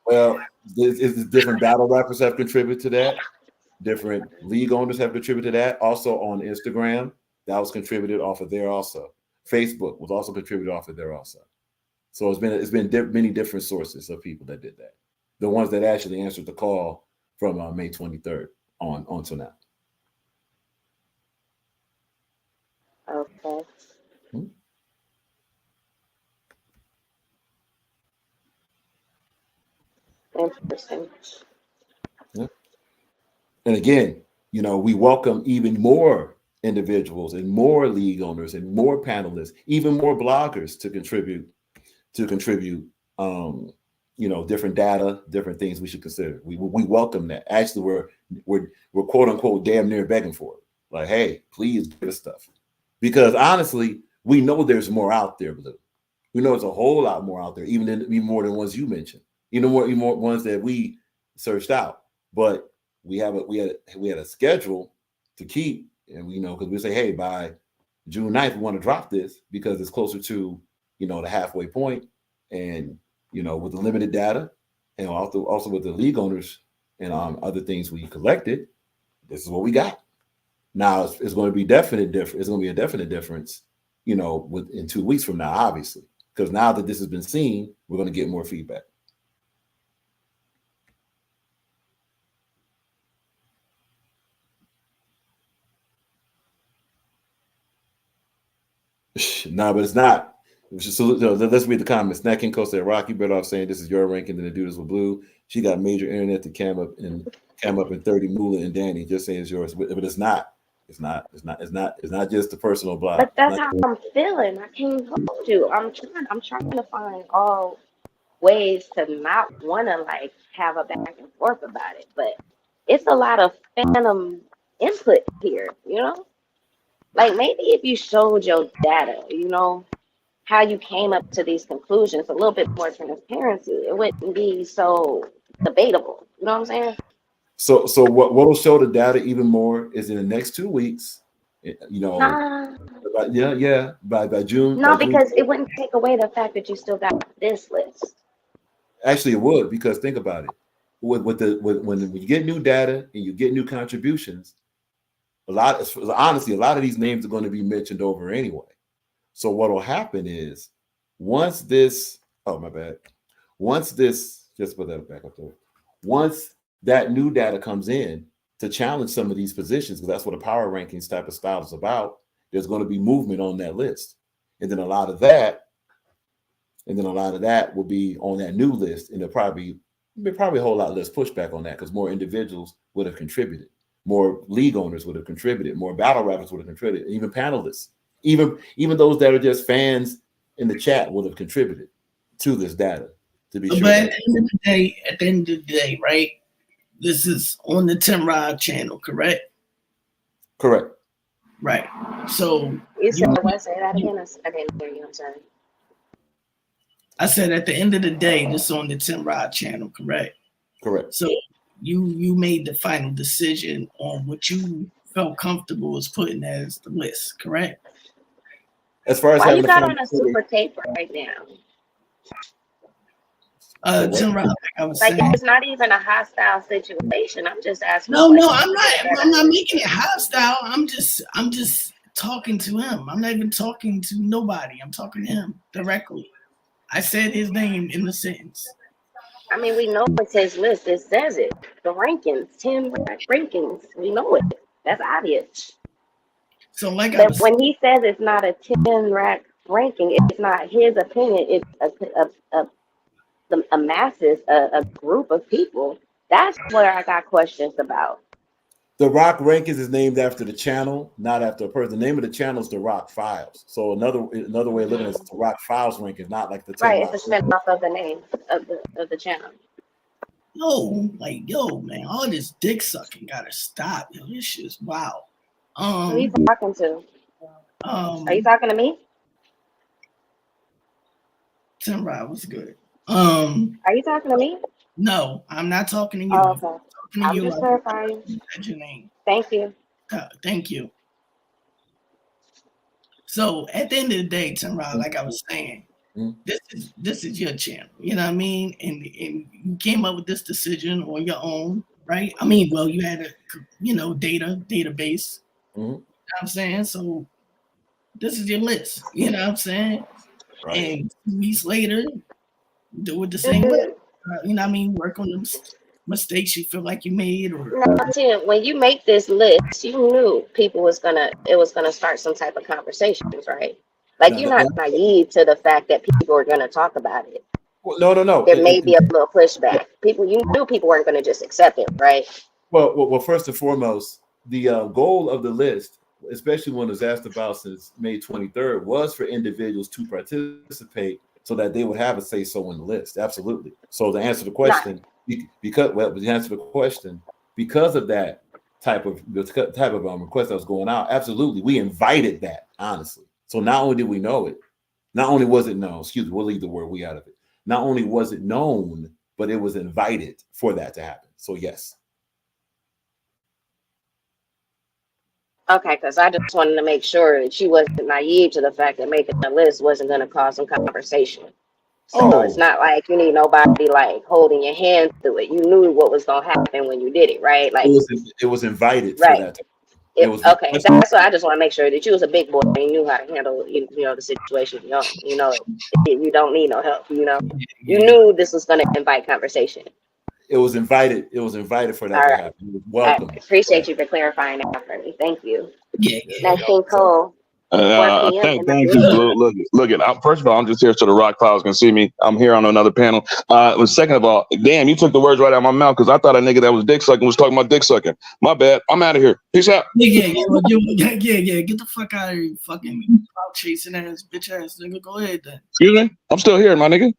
Well, it's different battle rappers have contributed to that. Different league owners have contributed to that. Also on Instagram, that was contributed off of there also. Facebook was also contributed off of there also. So it's been many different sources of people that did that. The ones that actually answered the call from May 23rd on to now. Okay. Interesting. Yeah. And again, we welcome even more individuals and more league owners and more panelists, even more bloggers to contribute different data, different things we should consider. We welcome that. Actually, we're quote unquote damn near begging for it. Like, hey, please give us stuff. Because honestly, we know there's more out there, Blue. We know there's a whole lot more out there, even more than ones you mentioned, even more ones that we searched out. But we had a schedule to keep, and because we say, hey, by June 9th, we want to drop this because it's closer to the halfway point, and with the limited data, and also with the league owners and other things we collected, this is what we got. Now it's going to be definite different. It's going to be a definite difference, in 2 weeks from now, obviously, because now that this has been seen, we're going to get more feedback. No, but it's not. So let's read the comments. Nat King Cole said, "Rock, you better off saying this is your ranking than to do this with Blue. She got major internet to cam up and 30 Mula and Danny. Just saying it's yours, but it's not. It's not just the personal block. But that's how I'm feeling. I can't hold you. I'm trying to find all ways to not want to have a back and forth about it. But it's a lot of phantom input here, Like maybe if you showed your data, how you came up to these conclusions, a little bit more transparency, it wouldn't be so debatable. You know what I'm saying? So what will show the data even more is in the next 2 weeks, by June. No, because it wouldn't take away the fact that you still got this list. Actually, it would, because think about it. When you get new data and you get new contributions, honestly, a lot of these names are going to be mentioned over anyway. So what will happen is once this just put that back up there. Once that new data comes in to challenge some of these positions, because that's what a power rankings type of style is about, there's going to be movement on that list. And then a lot of that will be on that new list, and there'll probably a whole lot less pushback on that because more individuals would have contributed, more league owners would have contributed, more battle rappers would have contributed, even panelists, even those that are just fans in the chat would have contributed to this data. To be sure. But at the end of the day, right? This is on the Tim Rod channel, correct? Correct. Right. So you said what? Say that again. I didn't hear you. I'm sorry. I said at the end of the day, this is on the Tim Rod channel, correct? Correct. So you made the final decision on what you felt comfortable as putting as the list, correct? As far as why you got on a super tape right now? Tim Rod, like I was saying, it's not even a hostile situation. I'm just asking. No, I'm not making it hostile. I'm just talking to him. I'm not even talking to nobody. I'm talking to him directly. I said his name in the sentence. I mean, we know it's his list. It says it. The rankings, 10 rankings. We know it. That's obvious. So like I But was when he says it's not a 10 rack ranking, it's not his opinion. It's a masses, a group of people. That's where I got questions about. The Rock Rankings is named after the channel, not after a person. The name of the channel is the Rock Files. So another way of looking at it is the Rock Files Rankings, not like the 10 Right, Rock. it's a spin-off of the name of the channel. yo, man, all this dick sucking gotta stop. Yo, this shit's wow. Who are you talking to? Are you talking to me? Tim Rod, what's good? Are you talking to me? No, I'm not talking to you. Oh, okay. I'm you just like, clarifying. that's your name. Thank you. Thank you. So at the end of the day, Tim Rod, like I was saying, this is your channel. You know what I mean? And you came up with this decision on your own, right? I mean, well, you had a database. You know what I'm saying? So this is your list. You know what I'm saying? Right. And 2 weeks later, do it the same way. You know what I mean? Work on the mistakes you feel like you made. Or no, Tim, when you make this list, you knew it was gonna start some type of conversations, right? Like you're not naive to the fact that people are gonna talk about it. Well, no. There may be a little pushback. You knew people weren't gonna just accept it, right? Well, first and foremost, the goal of the list, especially when it was asked about since May 23rd, was for individuals to participate so that they would have a say so in the list. Absolutely. So to answer the question, because of that type of request that was going out, absolutely, we invited that, honestly. So not only did we know it, not only was it known, we'll leave the word "we" out of it. Not only was it known, but it was invited for that to happen. So yes. Okay, because I just wanted to make sure that she wasn't naive to the fact that making a list wasn't going to cause some conversation. So it's not like you need nobody like holding your hand through it. You knew what was going to happen when you did it, right? Like it was invited right. for that. Okay, that's why I just want to make sure that you was a big boy and you knew how to handle the situation. You don't need no help. You knew this was going to invite conversation. It was invited. It was invited for that to happen. It was welcome. I appreciate you for clarifying that for me. Thank you. Yeah. Next King Cole. Thank you, Blue. Look at. First of all, I'm just here so the Rock Files can see me. I'm here on another panel. Second of all, damn, you took the words right out of my mouth because I thought a nigga that was dick sucking was talking about dick sucking. My bad. I'm out of here. Peace out. Yeah. Get the fuck out of here, you fucking clout chasing ass bitch ass nigga. Go ahead then. Excuse me. I'm still here, my nigga.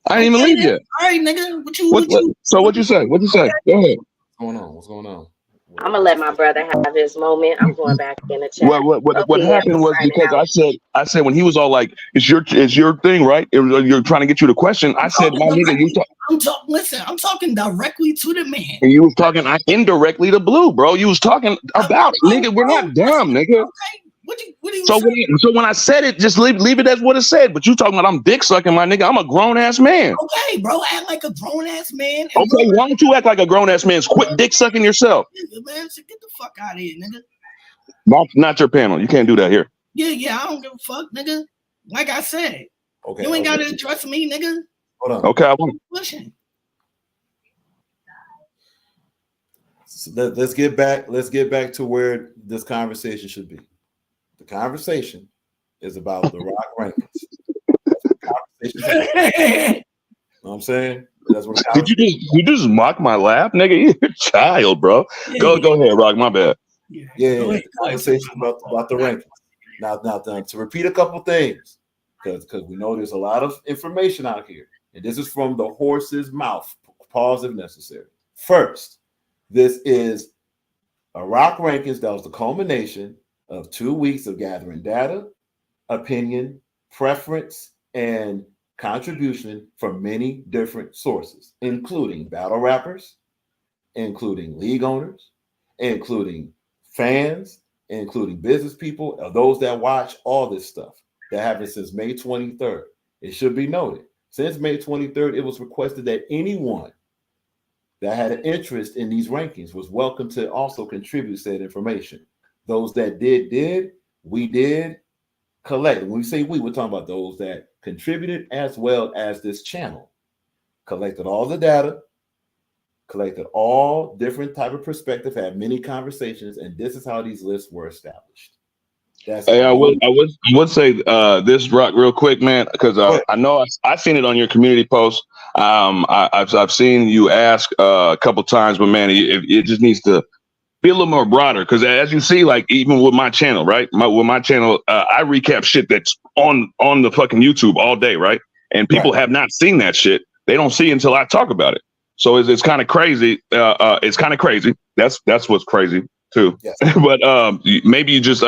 I ain't even leave yet. All right, nigga. What you? So what you say? What you say? Go ahead. What's going on? I'm gonna let my brother have his moment. I'm going back in the chat. What happened was because I said when he was all like, it's your thing, right? You're trying to get you to question. I said, my nigga, listen, I'm talking directly to the man. And you was talking indirectly to Blue, bro. You was talking about it, nigga. We're not dumb, nigga. Okay. What do you so when I said it, just leave it as what it said. But you talking about I'm dick sucking, my nigga. I'm a grown ass man. Okay, bro, act like a grown ass man. Okay, why don't you act like a grown ass man? Quit dick sucking yourself. Man, so get the fuck out of here, nigga. Not your panel. You can't do that here. Yeah, I don't give a fuck, nigga. Like I said, you ain't gotta address me, nigga. Hold on. Okay, I want pushing. So let's get back to where this conversation should be. The conversation is about the Rock rankings. You know what I'm saying? That's what Did you just mock my laugh, nigga? You're a child, bro. Go ahead, Rock. My bad. Yeah. Conversation about the rankings. Now, to repeat a couple things, because we know there's a lot of information out here, and this is from the horse's mouth. Pause if necessary. First, this is a Rock rankings that was the culmination of 2 weeks of gathering data, opinion, preference, and contribution from many different sources, including battle rappers, including league owners, including fans, including business people, those that watch all this stuff that happened since May 23rd. It should be noted, since May 23rd, it was requested that anyone that had an interest in these rankings was welcome to also contribute said information. Those that did, we did collect. When we say we're talking about those that contributed as well as this channel. Collected all the data, collected all different type of perspective, had many conversations, and this is how these lists were established. Hey, I would say this, Rock, real quick, man, because I know I've seen it on your community post. I've seen you ask a couple times, but man, it just needs to be a little more broader. Because as you see, like even with my channel, right? With my channel, I recap shit that's on the fucking YouTube all day, right? And people have not seen that shit. They don't see it until I talk about it. So it's kind of crazy. It's kind of crazy. That's what's crazy too. Yes. But maybe you just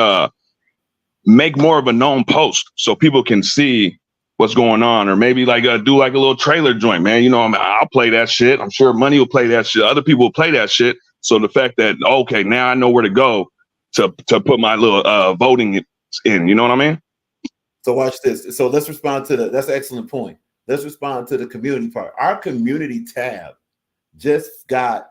make more of a known post so people can see what's going on, or maybe like do like a little trailer joint, man. You know, I'll play that shit. I'm sure Money will play that shit. Other people will play that shit. So the fact that, okay, now I know where to go to put my little voting in. You know what I mean? So watch this. So let's respond to that's an excellent point. Let's respond to the community part. Our community tab just got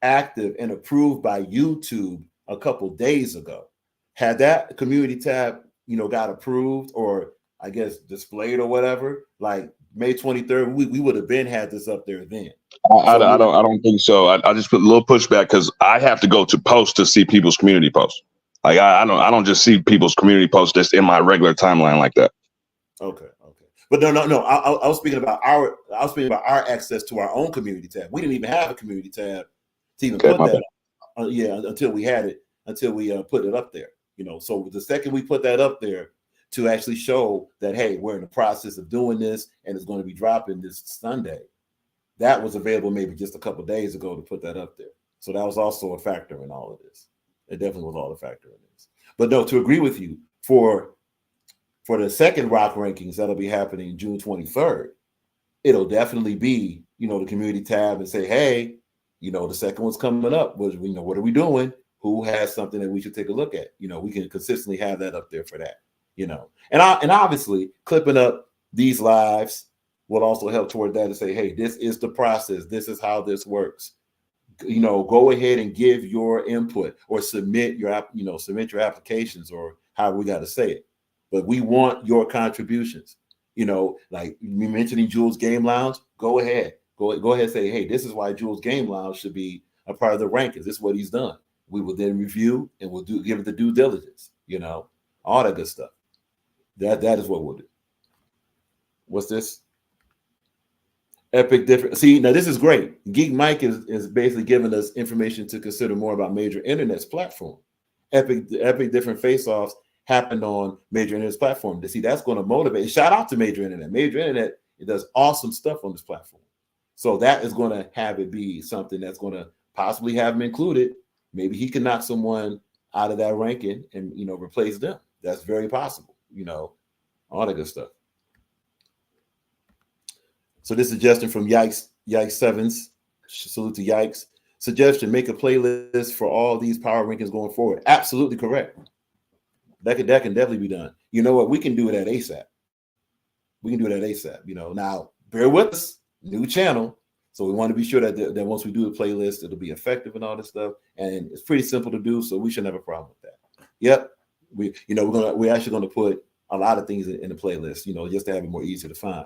active and approved by YouTube a couple days ago. Had that community tab, got approved or I guess displayed or whatever, like May 23rd, we would have been had this up there then. I don't think so. I just put a little pushback because I have to go to post to see people's community posts. Like I don't just see people's community posts just in my regular timeline like that. Okay. But no. I was speaking about our access to our own community tab. We didn't even have a community tab to even put that up. Until we had it, until we put it up there. So the second we put that up there to actually show that, hey, we're in the process of doing this and it's going to be dropping this Sunday, that was available maybe just a couple of days ago to put that up there. So that was also a factor in all of this. It definitely was all a factor in this. But no, to agree with you, for the second rock rankings that'll be happening June 23rd, it'll definitely be, the community tab and say, hey, the second one's coming up. What are we doing? Who has something that we should take a look at? We can consistently have that up there for that, and obviously clipping up these lives will also help toward that to say, hey, this is the process. This is how this works. Go ahead and give your input or submit your applications or however we got to say it. But we want your contributions. Like me mentioning Jules Game Lounge, go ahead and say, hey, this is why Jules Game Lounge should be a part of the rankings. This is what he's done. We will then review and we'll give it the due diligence, all that good stuff. That is what we'll do. What's this? Epic different. See, now this is great. Geek Mike is basically giving us information to consider more about Major Internet's platform. Epic different face-offs happened on Major Internet's platform. See, that's going to motivate. Shout out to Major Internet. Major Internet, it does awesome stuff on this platform. So that is going to have it be something that's going to possibly have him included. Maybe he can knock someone out of that ranking and, replace them. That's very possible, all that good stuff. So this suggestion from Yikes Sevens, salute to Yikes. Suggestion, make a playlist for all these power rankings going forward. Absolutely correct. That can definitely be done. You know what? We can do it at ASAP. Now bear with us, new channel. So we want to be sure that once we do the playlist, it'll be effective and all this stuff. And it's pretty simple to do, so we shouldn't have a problem with that. Yep. We're actually going to put a lot of things in the playlist, just to have it more easy to find,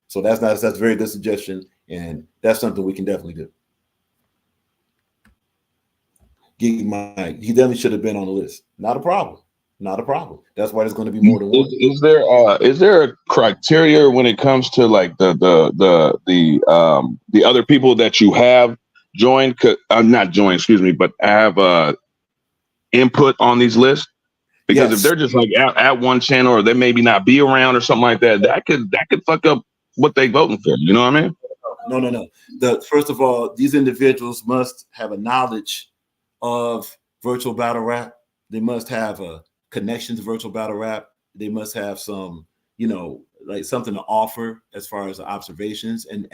So that's a very good suggestion, and that's something we can definitely do. Geek Mike, he definitely should have been on the list. Not a problem. That's why there's going to be more than one. Is there a criteria when it comes to like the other people that you have joined? Not joined, excuse me, but have input on these lists? Because if they're just like at one channel, or they maybe not be around or something like that, that could fuck up what they voting for. You know what I mean? No. First of all, these individuals must have a knowledge of virtual battle rap. They must have a connection to virtual battle rap. They must have some, like something to offer as far as the observations, and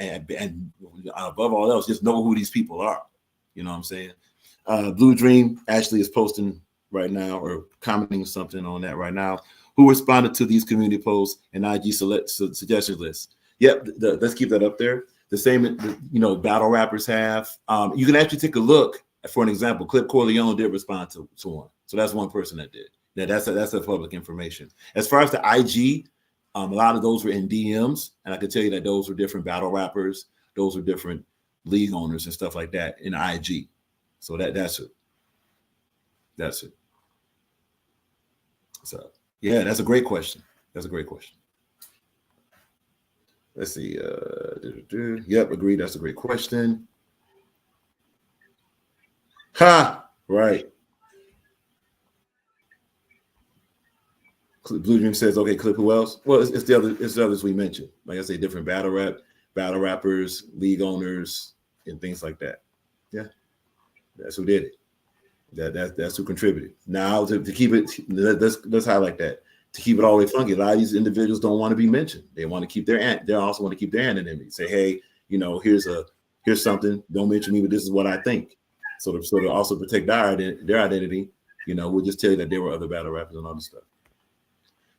above all else, just know who these people are. You know what I'm saying? Blue Dream actually is posting right now or commenting something on that right now. Who responded to these community posts and IG suggestion lists? Yep, let's keep that up there. The same, battle rappers have. You can actually take a look. For an example, Clip Corleone did respond to one. So that's one person that did. That's a public information. As far as the IG, a lot of those were in DMs, and I can tell you that those were different battle rappers, those were different league owners and stuff like that in IG. So that's it. That's it. So yeah, that's a great question. That's a great question. Let's see. Yep, agreed. That's a great question. Ha! Right. Blue Dream says, okay, Clip, who else? Well, it's the others we mentioned. Like I say, different battle rappers, league owners, and things like that. Yeah. That's who did it. That's who contributed. Now to keep it, let's highlight that. To keep it all the way funky, a lot of these individuals don't want to be mentioned. They want to keep they also want to keep their anonymity. Say, hey, here's something. Don't mention me, but this is what I think. So to also protect their identity, we'll just tell you that there were other battle rappers and all this stuff.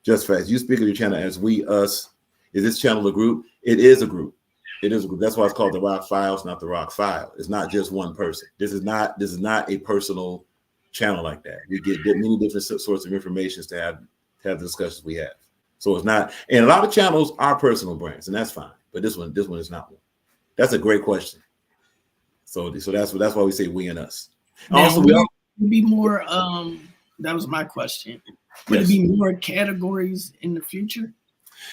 Just fast. You speak of your channel as we, us. Is this channel a group? It is a group. It is a group. That's why it's called the Rock Files, not the Rock File. It's not just one person. This is not a personal channel like that. We get many different sorts of information to have the discussions we have. So it's not, and a lot of channels are personal brands, and that's fine. But this one is not one. That's a great question. So that's why we say we and us. Now, Also, would it be more. That was my question. Would it be more categories in the future?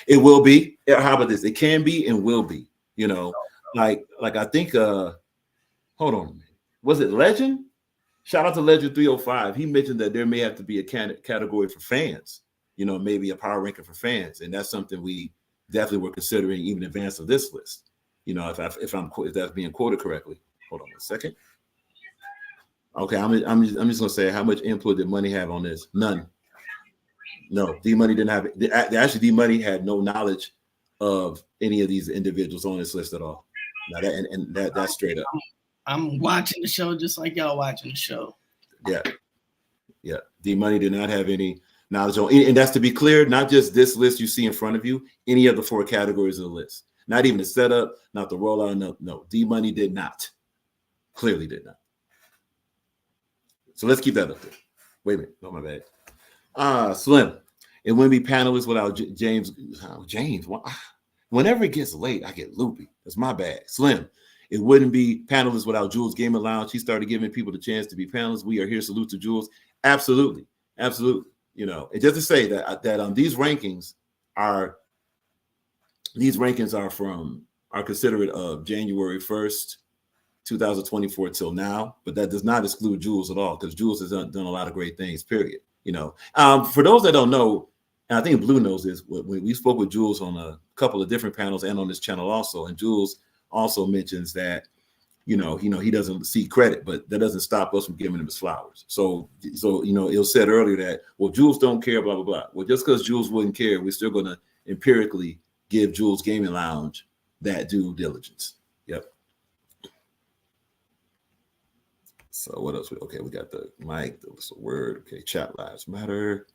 It will be. How about this? It can be and will be. Like I think. Hold on a minute. Was it Legend? Shout out to Legend 305. He mentioned that there may have to be a category for fans. Maybe a power ranking for fans, and that's something we definitely were considering even in advance of this list. If that's being quoted correctly. Hold on a second. Okay, I'm just gonna say, how much input did Money have on this? None. No, D Money didn't have it. Actually, D Money had no knowledge of any of these individuals on this list at all. Now that's straight up. I'm watching the show just like y'all watching the show. Yeah. D Money did not have any knowledge on, and that's to be clear, not just this list you see in front of you, any of the 4 categories of the list. Not even the setup, not the rollout. No. D Money did not. Clearly did not. So let's keep that up there. Wait a minute. No, my bad. Slim. It wouldn't be panelists without James. James. Whenever it gets late, I get loopy. That's my bad. Slim. It wouldn't be panelists without Jules Gaming Lounge. He started giving people the chance to be panelists. We are here. Salute to Jules. Absolutely. And just to say that these rankings are considered of January 1st, 2024 till now, but that does not exclude Jules at all, because Jules has done a lot of great things, period. For those that don't know, and I think Blue knows this, when we spoke with Jules on a couple of different panels and on this channel also, and Jules also mentions that, he doesn't see credit, but that doesn't stop us from giving him his flowers. So it was said earlier that, well, Jules don't care, blah, blah, blah. Well, just because Jules wouldn't care, we're still going to empirically give Jules Gaming Lounge that due diligence. Yep. So what else? Okay, we got the mic. That was the word. Okay, chat lives matter.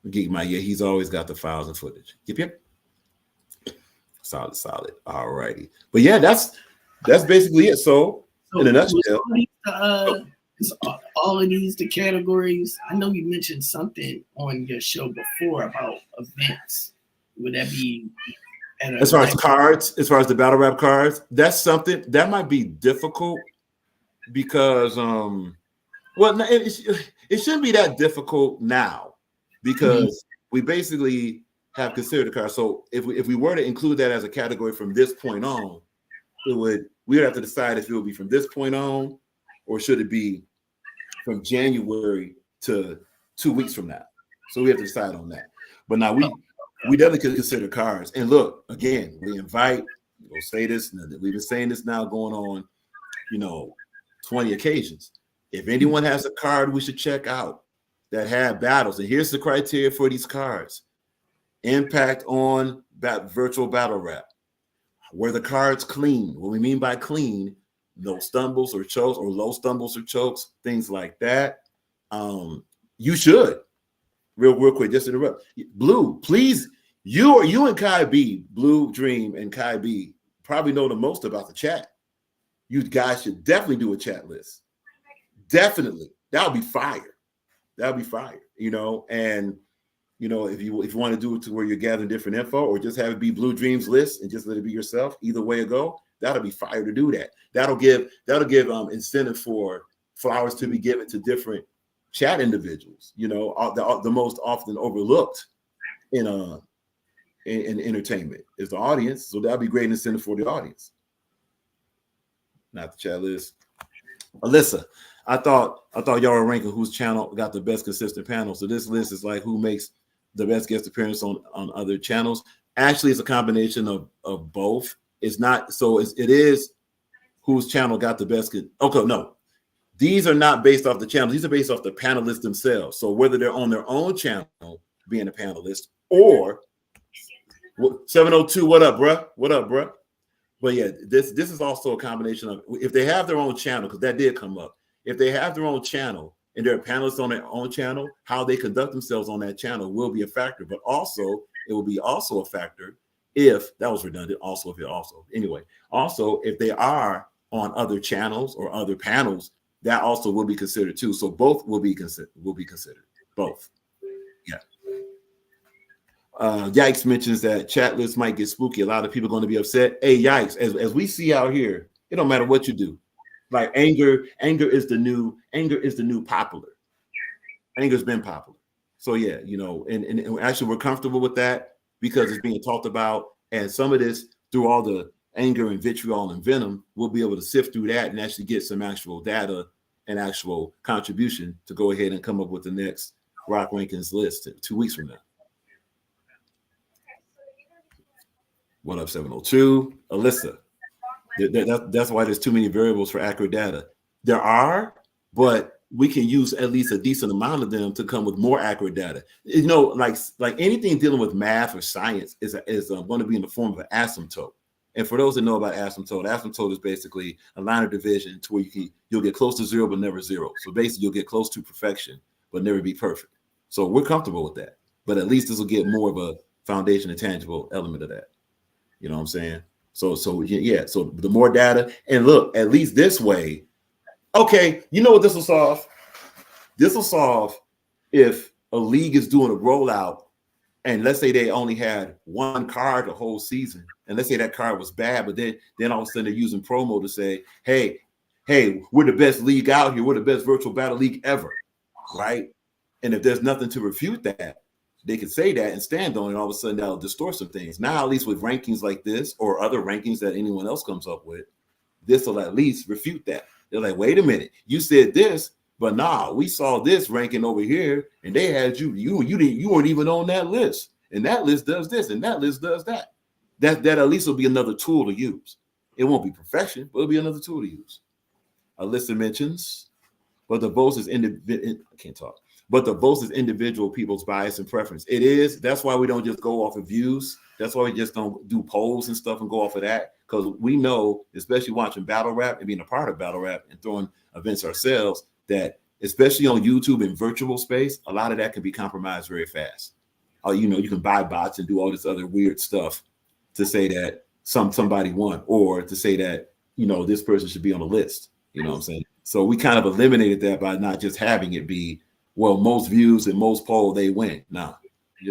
Geek Mike, yeah, he's always got the files and footage. Yep. Solid. All righty. But yeah, that's basically it. So in a nutshell. All of these the categories. I know you mentioned something on your show before about events. Would that be as far as cards, as far as the battle rap cards? That's something that might be difficult because it shouldn't be that difficult now because we basically have considered the card. So if we were to include that as a category from this point on, we would have to decide if it would be from this point on or should it be from January to 2 weeks from now. So we have to decide on that. But now we definitely could consider cards. And look, again, we'll say this, we've been saying this now going on, 20 occasions. If anyone has a card we should check out that had battles, and here's the criteria for these cards: impact on virtual battle rap. Were the cards clean? What we mean by clean, no stumbles or chokes or low stumbles or chokes, things like that. You should, real quick, just interrupt. Blue, please, you and Kai B, Blue Dream and Kai B probably know the most about the chat. You guys should definitely do a chat list. definitely that would be fire. That would be fire. And if you want to do it to where you're gathering different info, or just have it be Blue Dreams list and just let it be yourself, either way it go, that'll be fire to do that. That'll give incentive for flowers to be given to different chat individuals. The most often overlooked in entertainment is the audience, so that'll be great incentive for the audience, not the chat list. Alyssa, I thought y'all were ranking whose channel got the best consistent panel. So this list is like who makes the best guest appearance on other channels. Actually, it's a combination of both. It's not, so it is whose channel got the best. Okay, no, these are not based off the channel. These are based off the panelists themselves. So whether they're on their own channel being a panelist, or 702, what up, bruh? What up, bruh? But yeah, this is also a combination of, if they have their own channel, because that did come up. If they have their own channel and they're panelists on their own channel, how they conduct themselves on that channel will be a factor. But also, it will be also a factor if, that was redundant, also if they are on other channels or other panels, that also will be considered too. So both will be considered. Both. Yeah. Yikes mentions that chat lists might get spooky. A lot of people are going to be upset. Hey, Yikes, as we see out here, it don't matter what you do. Like anger is the new popular. Anger's been popular. So yeah, and actually we're comfortable with that because it's being talked about, and some of this, through all the anger and vitriol and venom, we'll be able to sift through that and actually get some actual data and actual contribution to go ahead and come up with the next Rock Rankings list 2 weeks from now. What up, 702? Alyssa. That's why there's too many variables for accurate data. There are, but we can use at least a decent amount of them to come with more accurate data. Like anything dealing with math or science is going to be in the form of an asymptote. And for those that know about asymptote is basically a line of division to where you'll get close to zero but never zero. So basically, you'll get close to perfection but never be perfect. So we're comfortable with that. But at least this will get more of a foundation and tangible element of that. You know what I'm saying? So yeah. So the more data, and look, at least this way. Okay, you know what this will solve? This will solve if a league is doing a rollout, and let's say they only had one card the whole season, and let's say that card was bad, but then all of a sudden they're using promo to say, hey, we're the best league out here, we're the best virtual battle league ever, right? And if there's nothing to refute that, they can say that and stand on it, and all of a sudden that'll distort some things. Now, at least with rankings like this or other rankings that anyone else comes up with, this will at least refute that. They're like, wait a minute, you said this, but nah, we saw this ranking over here, and they had you weren't even on that list, and that list does this, and that list does that. That at least will be another tool to use. It won't be perfection, but it'll be another tool to use. Alyssa mentions, but the votes is individual people's bias and preference. It is. That's why we don't just go off of views. That's why we just don't do polls and stuff and go off of that, because we know, especially watching battle rap and being a part of battle rap and throwing events ourselves, that especially on YouTube and virtual space, a lot of that can be compromised very fast. You can buy bots and do all this other weird stuff to say that somebody won, or to say that this person should be on the list. You know what I'm saying? So we kind of eliminated that by not just having it be, well, most views and most poll, they win. Nah,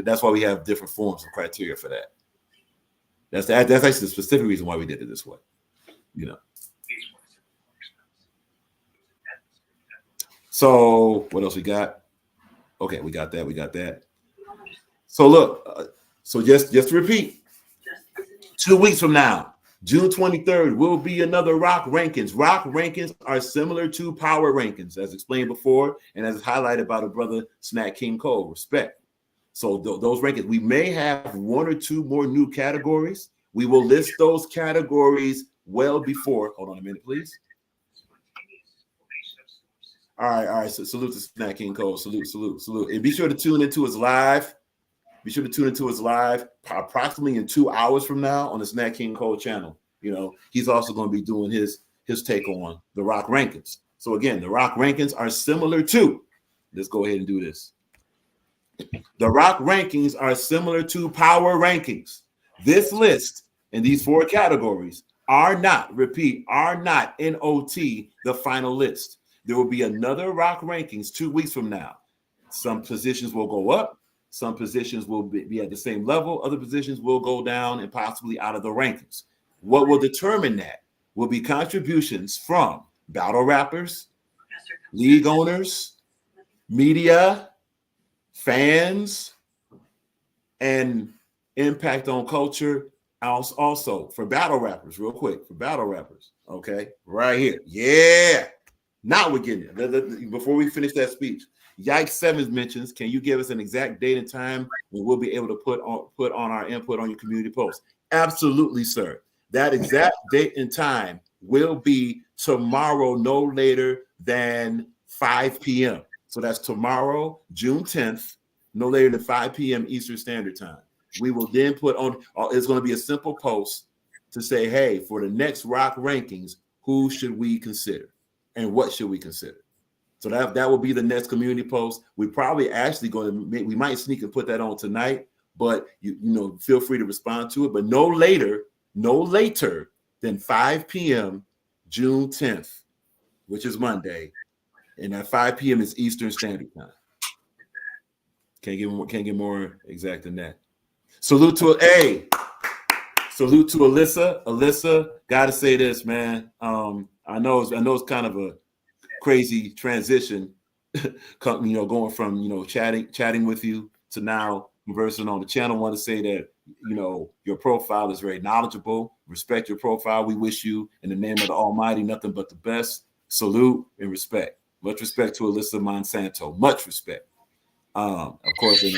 that's why we have different forms of criteria for that. That's actually the specific reason why we did it this way. So what else we got? Okay, we got that. So look, so just to repeat, 2 weeks from now, June 23rd, will be another Rock Rankings. Rock Rankings are similar to Power Rankings, as explained before, and as highlighted by the brother Snack King Cole. Respect. So those rankings, we may have one or two more new categories. We will list those categories well before. Hold on a minute, please. All right. So salute to Snack King Cole. Salute. And be sure to tune into his live. Approximately in 2 hours from now on the Snack King Cole channel. He's also going to be doing his take on the Rock Rankings. So again, the Rock Rankings are similar to, let's go ahead and do this. The Rock Rankings are similar to Power Rankings. This list and these 4 categories are not, NOT, the final list. There will be another Rock Rankings 2 weeks from now. Some positions will go up. Some positions will be at the same level. Other positions will go down and possibly out of the rankings. What will determine that will be contributions from battle rappers, league owners, media, fans, and impact on culture. Also for battle rappers, real quick, for battle rappers, okay, right here. Yeah. Now we're getting it. Before we finish that speech, Yikes Sevens mentions, can you give us an exact date and time when we'll be able to put on our input on your community post? Absolutely, sir. That exact date and time will be tomorrow, no later than 5 p.m. So that's tomorrow, June 10th, no later than 5 p.m. Eastern Standard Time. We will then put on, it's going to be a simple post to say, hey, for the next Rock Rankings, who should we consider and what should we consider? So that will be the next community post. We probably actually we might sneak and put that on tonight, but you know, feel free to respond to it, but no later than 5 p.m. June 10th, which is Monday. And at 5 p.m. is Eastern Standard Time. Can't get more exact than that. Salute to Alyssa. Alyssa, gotta say this, man. I know it's kind of a crazy transition, going from chatting with you to now conversing on the channel. I want to say that your profile is very knowledgeable. Respect your profile. We wish you, in the name of the Almighty, nothing but the best. Salute and respect. Much respect to Alyssa Monsanto. Much respect. Of course, and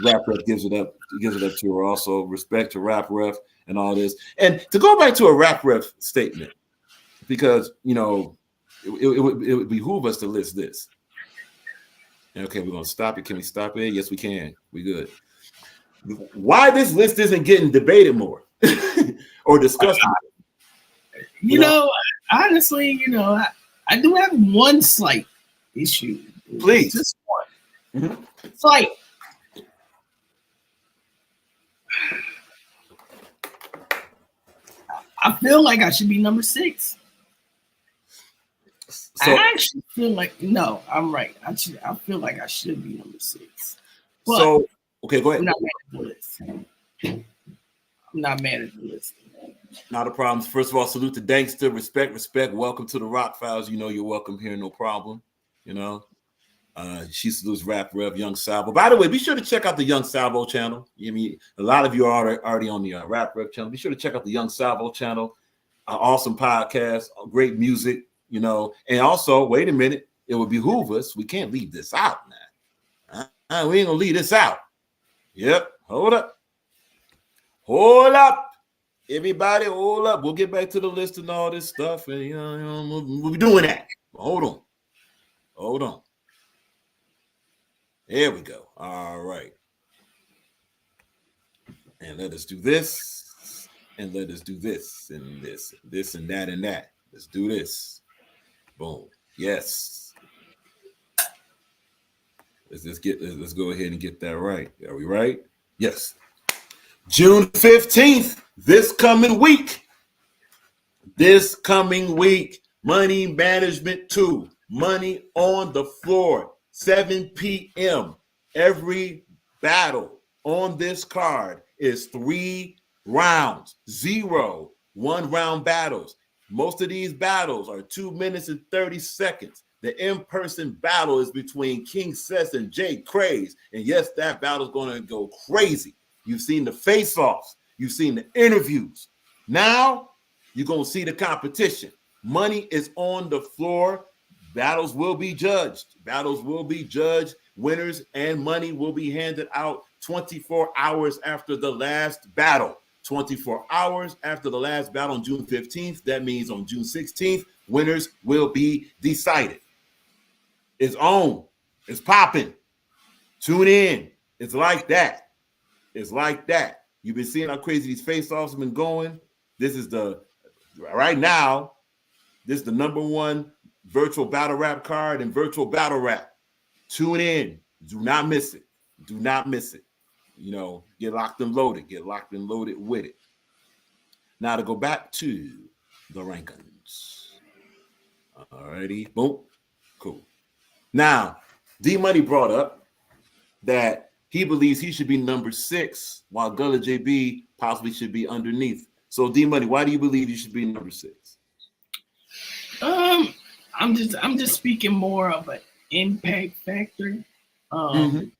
Rap Ref gives it up to her also. Respect to Rap Ref and all this. And to go back to a Rap Ref statement, because it would behoove us to list this. Okay, we're gonna stop it. Can we stop it? Yes, we can. We good. Why this list isn't getting debated more or discussed more? Honestly, I do have one slight issue. Please. Just one. Mm-hmm. It's like, I feel like I should be number 6. So, I actually feel like I'm right. I feel like I should be number 6. But okay, go ahead. I'm not mad at the list. Not a problem. First of all, salute to Dankster. Respect. Welcome to the Rock Files. You're welcome here, no problem. She salutes Rap Rev, Young Salvo. By the way, be sure to check out the Young Salvo channel. A lot of you are already on the Rap Rev channel. Be sure to check out the Young Salvo channel. Awesome podcast, great music. And also, wait a minute, it would behoove us. We can't leave this out, man. We ain't gonna leave this out. Yep, hold up. Everybody, hold up. We'll get back to the list and all this stuff, and we'll be doing that. Hold on. There we go. All right. And let us do this, and let us do this, and this, and that, and that. Let's do this. Boom. Yes. Let's go ahead and get that right. Are we right? Yes. June 15th, this coming week, Money Management 2, Money on the Floor, 7 p.m. Every battle on this card is 3 rounds, 0 1-round battles. Most of these battles are 2 minutes and 30 seconds. The in-person battle is between King Sess and Jay Craze. And yes, that battle is going to go crazy. You've seen the face-offs. You've seen the interviews. Now, you're going to see the competition. Money is on the floor. Battles will be judged. Winners and money will be handed out 24 hours after the last battle. 24 hours after the last battle on June 15th. That means on June 16th, winners will be decided. It's on. It's popping. Tune in. It's like that. You've been seeing how crazy these face-offs have been going. This is the number 1 virtual battle rap card and virtual battle rap. Tune in. Do not miss it. Get locked and loaded. With it. Now to go back to the rankings. Alrighty. Boom. Cool. Now, D Money brought up that he believes he should be number 6, while Gullah JB possibly should be underneath. So, D Money, why do you believe you should be number 6? I'm just speaking more of an impact factor. Now,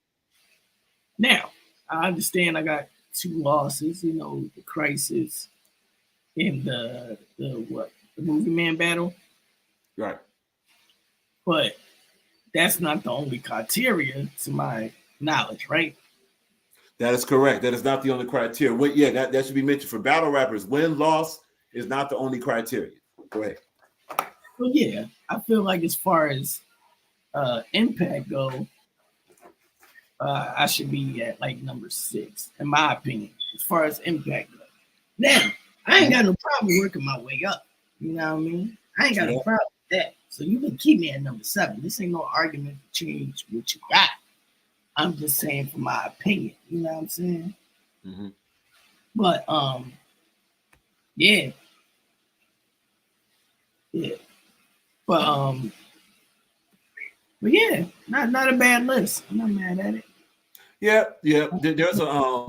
I understand I got 2 losses, you know, the crisis and the movie man battle. Right. But that's not the only criteria to my knowledge, right? That is correct. That is not the only criteria. That should be mentioned for battle rappers. Win, loss is not the only criteria. Go ahead. Well, yeah, I feel like as far as impact go, I should be at like number 6, in my opinion, as far as impact goes. Now, I ain't got no problem working my way up. You know what I mean? I ain't got no problem with that. So you can keep me at number 7. This ain't no argument to change what you got. I'm just saying for my opinion. You know what I'm saying? Mm-hmm. But yeah. But yeah, not a bad list. I'm not mad at it. Yeah. There's a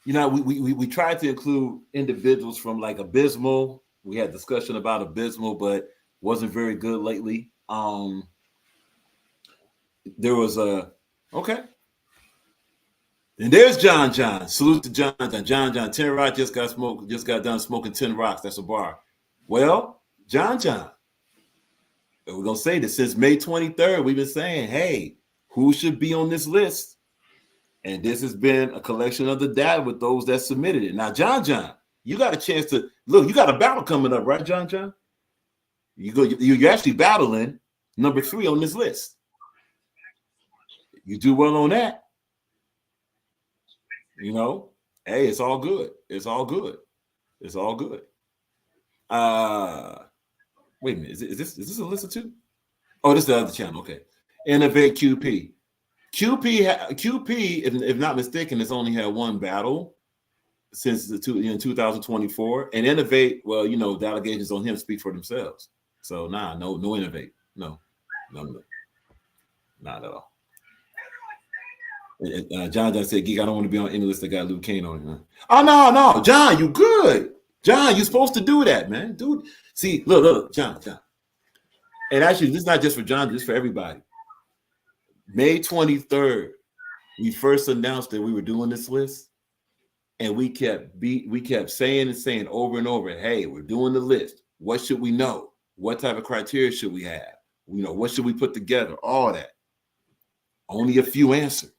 we tried to include individuals from like Abysmal. We had discussion about Abysmal, but wasn't very good lately. There was okay. And there's John. Salute to John. 10 Rock just got done smoking 10 rocks. That's a bar. Well, John. We're gonna say this since May 23rd. We've been saying, hey, who should be on this list? And this has been a collection of the data with those that submitted it. Now, John, you got a chance to look. You got a battle coming up, right, John? You're actually battling number 3 on this list. You do well on that. You know, hey, it's all good. Wait a minute, is this a list of 2? Oh, this is the other channel. Okay, Innovate QP. QP, if not mistaken, has only had 1 battle since in 2024. And Innovate, well, you know, the allegations on him speak for themselves. So no Innovate, no, not at all. John said, "Geek, I don't want to be on any list that got Luke Kane on it." Man. Oh no, John, you good? John, you're supposed to do that, man, dude. See, look, John. And actually, this is not just for John, this is for everybody. May 23rd, we first announced that we were doing this list, and we kept saying over and over, hey, we're doing the list. What should we know? What type of criteria should we have? You know, what should we put together? All that. Only a few answered.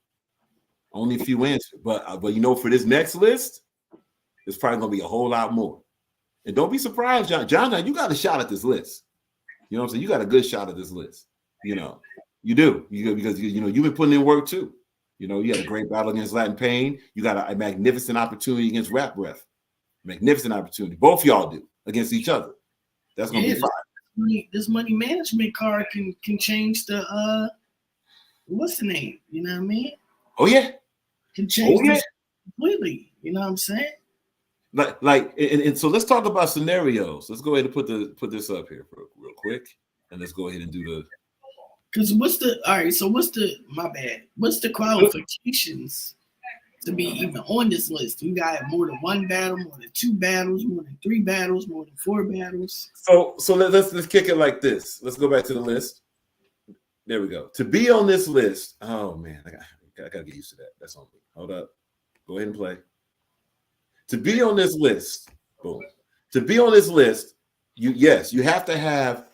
But you know, for this next list, it's probably gonna be a whole lot more. And don't be surprised, John, you got a shot at this list. You know what I'm saying? You got a good shot at this list. You know, you do. Because you know you've been putting in work too. You know, you had a great battle against Latin Pain. You got a magnificent opportunity against Rap Breath. Magnificent opportunity. Both y'all do against each other. That's gonna be fine. This money management card can change the what's the name? You know what I mean? Oh yeah. Can change this completely. You know what I'm saying? And so let's talk about scenarios. Let's go ahead and put this up here real quick, and let's go ahead and do the. Because what's the qualifications to be even on this list? You got more than 1 battle, more than 2 battles, more than 3 battles, more than 4 battals. So let's kick it like this. Let's go back to the list. There we go. To be on this list, oh man, I gotta get used to that. That's on me. Hold up. Go ahead and play. To be on this list, boom. To be on this list, you have to have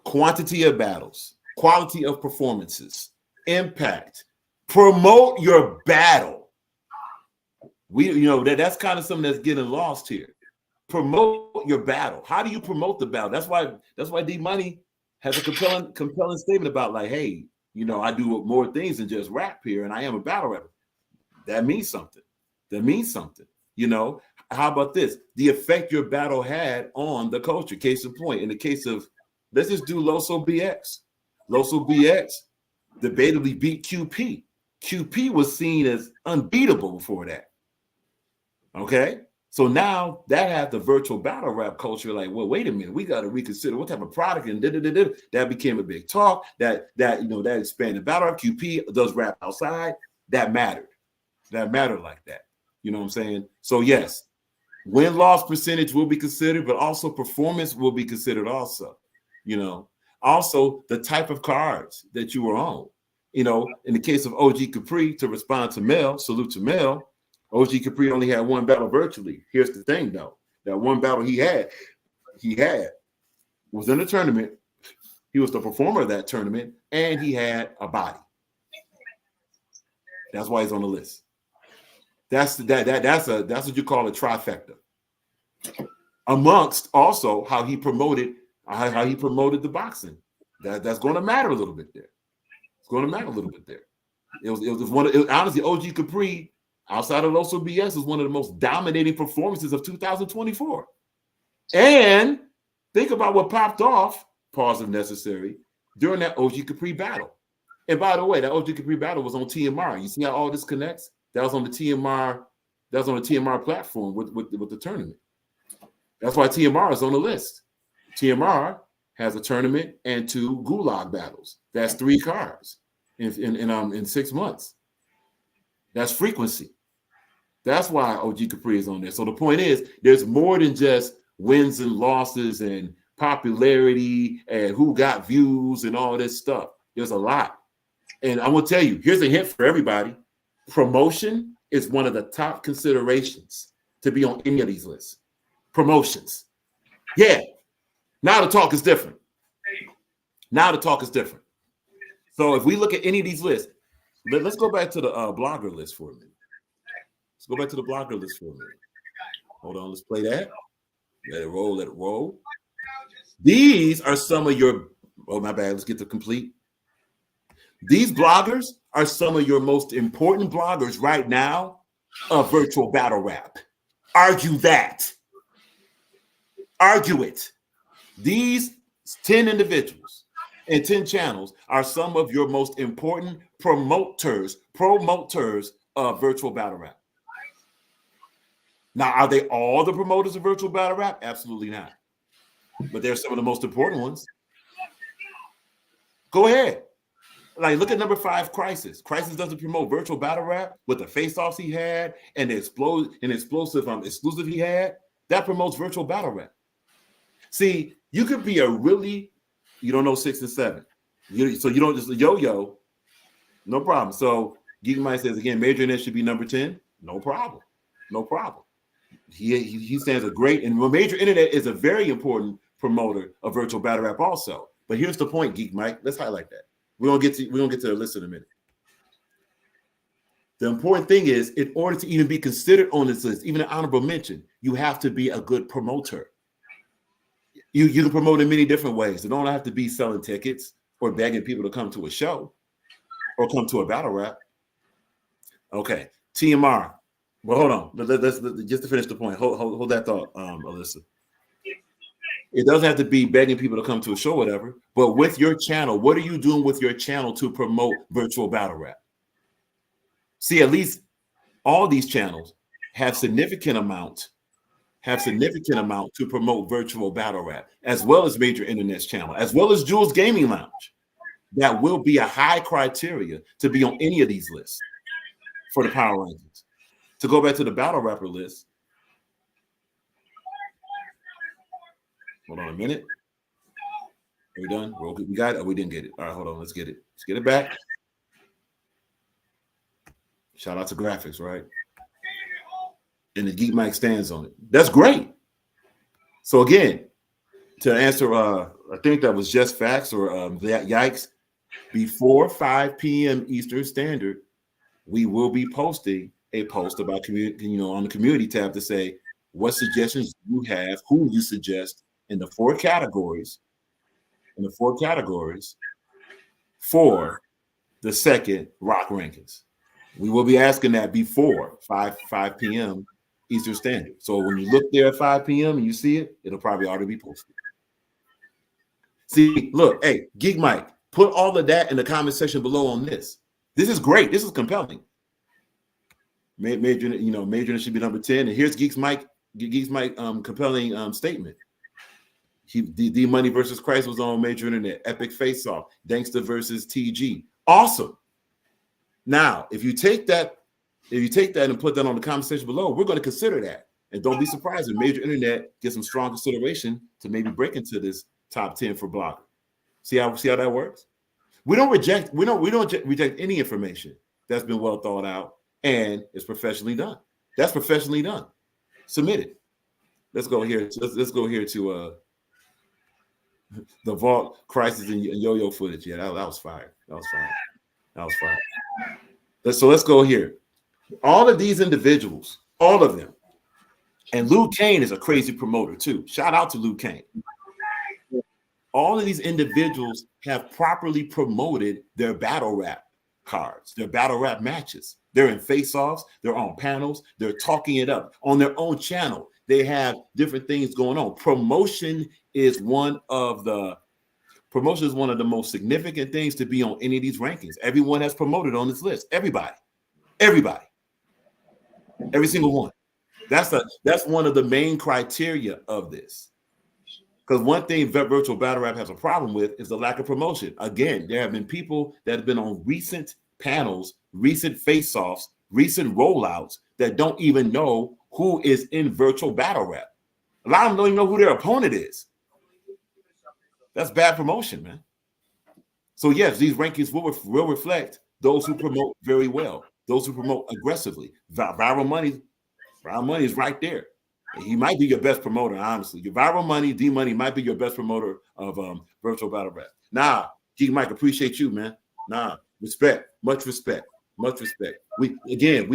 quantity of battles, quality of performances, impact, promote your battle. That's kind of something that's getting lost here. Promote your battle. How do you promote the battle? That's why D Money has a compelling statement about like, hey, you know, I do more things than just rap here, and I am a battle rapper. That means something. You know, how about this? The effect your battle had on the culture. Case in point, in the case of, let's just do Loso BX. Loso BX debatably beat QP. QP was seen as unbeatable before that. Okay? So now that has the virtual battle rap culture. Like, well, wait a minute, we got to reconsider what type of product, and that became a big talk. That expanded battle rap. QP does rap outside. That mattered. That mattered like that. You know what I'm saying? So yes, win-loss percentage will be considered, but also performance will be considered also. You know, also the type of cards that you were on. You know, in the case of OG Capri, to respond to Mel, salute to Mel, OG Capri only had one battle virtually. Here's the thing, though. That one battle he had was in a tournament. He was the performer of that tournament, and he had a body. That's why he's on the list. That's what you call a trifecta. Amongst also how he promoted the boxing. That's going to matter a little bit there. It's going to matter a little bit there. It was honestly, OG Capri, outside of Loso BS, was one of the most dominating performances of 2024. And think about what popped off, pause if necessary, during that OG Capri battle. And by the way, that OG Capri battle was on TMR. You see how all this connects? That was on the TMR. That was on the TMR platform with the tournament. That's why TMR is on the list. TMR has a tournament and 2 Gulag battles. That's 3 cards in 6 months. That's frequency. That's why OG Capri is on there. So the point is, there's more than just wins and losses and popularity and who got views and all this stuff. There's a lot. And I'm going to tell you, here's a hint for everybody. Promotion is one of the top considerations to be on any of these lists. Promotions. Yeah. Now the talk is different. So if we look at any of these lists, let's go back to the blogger list for a minute. Let's go back to the blogger list for a minute. Hold on, let's play that. Let it roll. These are some of your, oh, my bad, let's get to complete. These bloggers are some of your most important bloggers right now of virtual battle rap. Argue that. Argue it. These 10 individuals and 10 channels are some of your most important promoters of virtual battle rap. Now, are they all the promoters of virtual battle rap? Absolutely not. But they're some of the most important ones. Go ahead. Like, look at number 5, Crisis. Crisis doesn't promote virtual battle rap with the face-offs he had and the explosive exclusive he had. That promotes virtual battle rap. See, you could be you don't know 6 and 7. So you don't just yo-yo. No problem. So Geek Mike says, again, Major Internet should be number 10. No problem. He stands a great, and Major Internet is a very important promoter of virtual battle rap also. But here's the point, Geek Mike. Let's highlight that. We're gonna get to the list in a minute. The important thing is, in order to even be considered on this list, even an honorable mention, you have to be a good promoter. You can promote in many different ways. It don't have to be selling tickets or begging people to come to a show or come to a battle rap. Okay, TMR. Well, hold on. Let's just to finish the point. Hold that thought, Alyssa. It doesn't have to be begging people to come to a show, whatever. But with your channel, what are you doing with your channel to promote virtual battle rap? See, at least all these channels have significant amount to promote virtual battle rap, as well as Major Internet's channel, as well as Jules Gaming Lounge. That will be a high criteria to be on any of these lists for the power rankings. To go back to the battle rapper list. Hold on a minute. Are we done? We got it? Oh, we didn't get it. All right, hold on. Let's get it. Let's get it back. Shout out to graphics, right? And the Geek Mike stands on it. That's great. So again, to answer, I think that was just facts or yikes. Before 5 p.m. Eastern Standard, we will be posting a post about community, on the community tab to say what suggestions you have, who you suggest in the 4 categories, for the second rock rankings. We will be asking that before 5 p.m. Eastern Standard. So when you look there at 5 p.m. and you see it, it'll probably already be posted. See, look, hey, Geek Mike, put all of that in the comment section below on this. This is great. This is compelling. Major should be number 10. And here's Geeks Mike Geeks Mike compelling statement. D Money versus Christ was on Major Internet. Epic Face Off. Gangsta versus TG. Awesome. Now, if you take that and put that on the comment section below, we're going to consider that. And don't be surprised if Major Internet gets some strong consideration to maybe break into this top 10 for Blogger. See how that works? We don't reject any information that's been well thought out and is professionally done. That's professionally done. Submit it. Let's go here. Let's go here to the Vault Crisis and yo-yo footage. Yeah, that was fire. That was fire. So let's go here. All of these individuals, all of them, and Luke Kane is a crazy promoter too. Shout out to Luke Kane. All of these individuals have properly promoted their battle rap cards, their battle rap matches. They're in face-offs, they're on panels, they're talking it up on their own channel. They have different things going on. Promotion is one of the most significant things to be on any of these rankings. Everyone has promoted on this list. Everybody, every single one. That's one of the main criteria of this. Because one thing virtual battle rap has a problem with is the lack of promotion. Again, there have been people that have been on recent panels, recent face-offs, recent rollouts that don't even know who is in virtual battle rap. A lot of them don't even know who their opponent is. That's bad promotion, man. So yes, these rankings will reflect those who promote very well, those who promote aggressively. Viral money is right there. He might be your best promoter, honestly. Your Viral Money, D Money might be your best promoter of virtual battle rap. Nah, G Mike, appreciate you, man. Nah, respect, much respect. We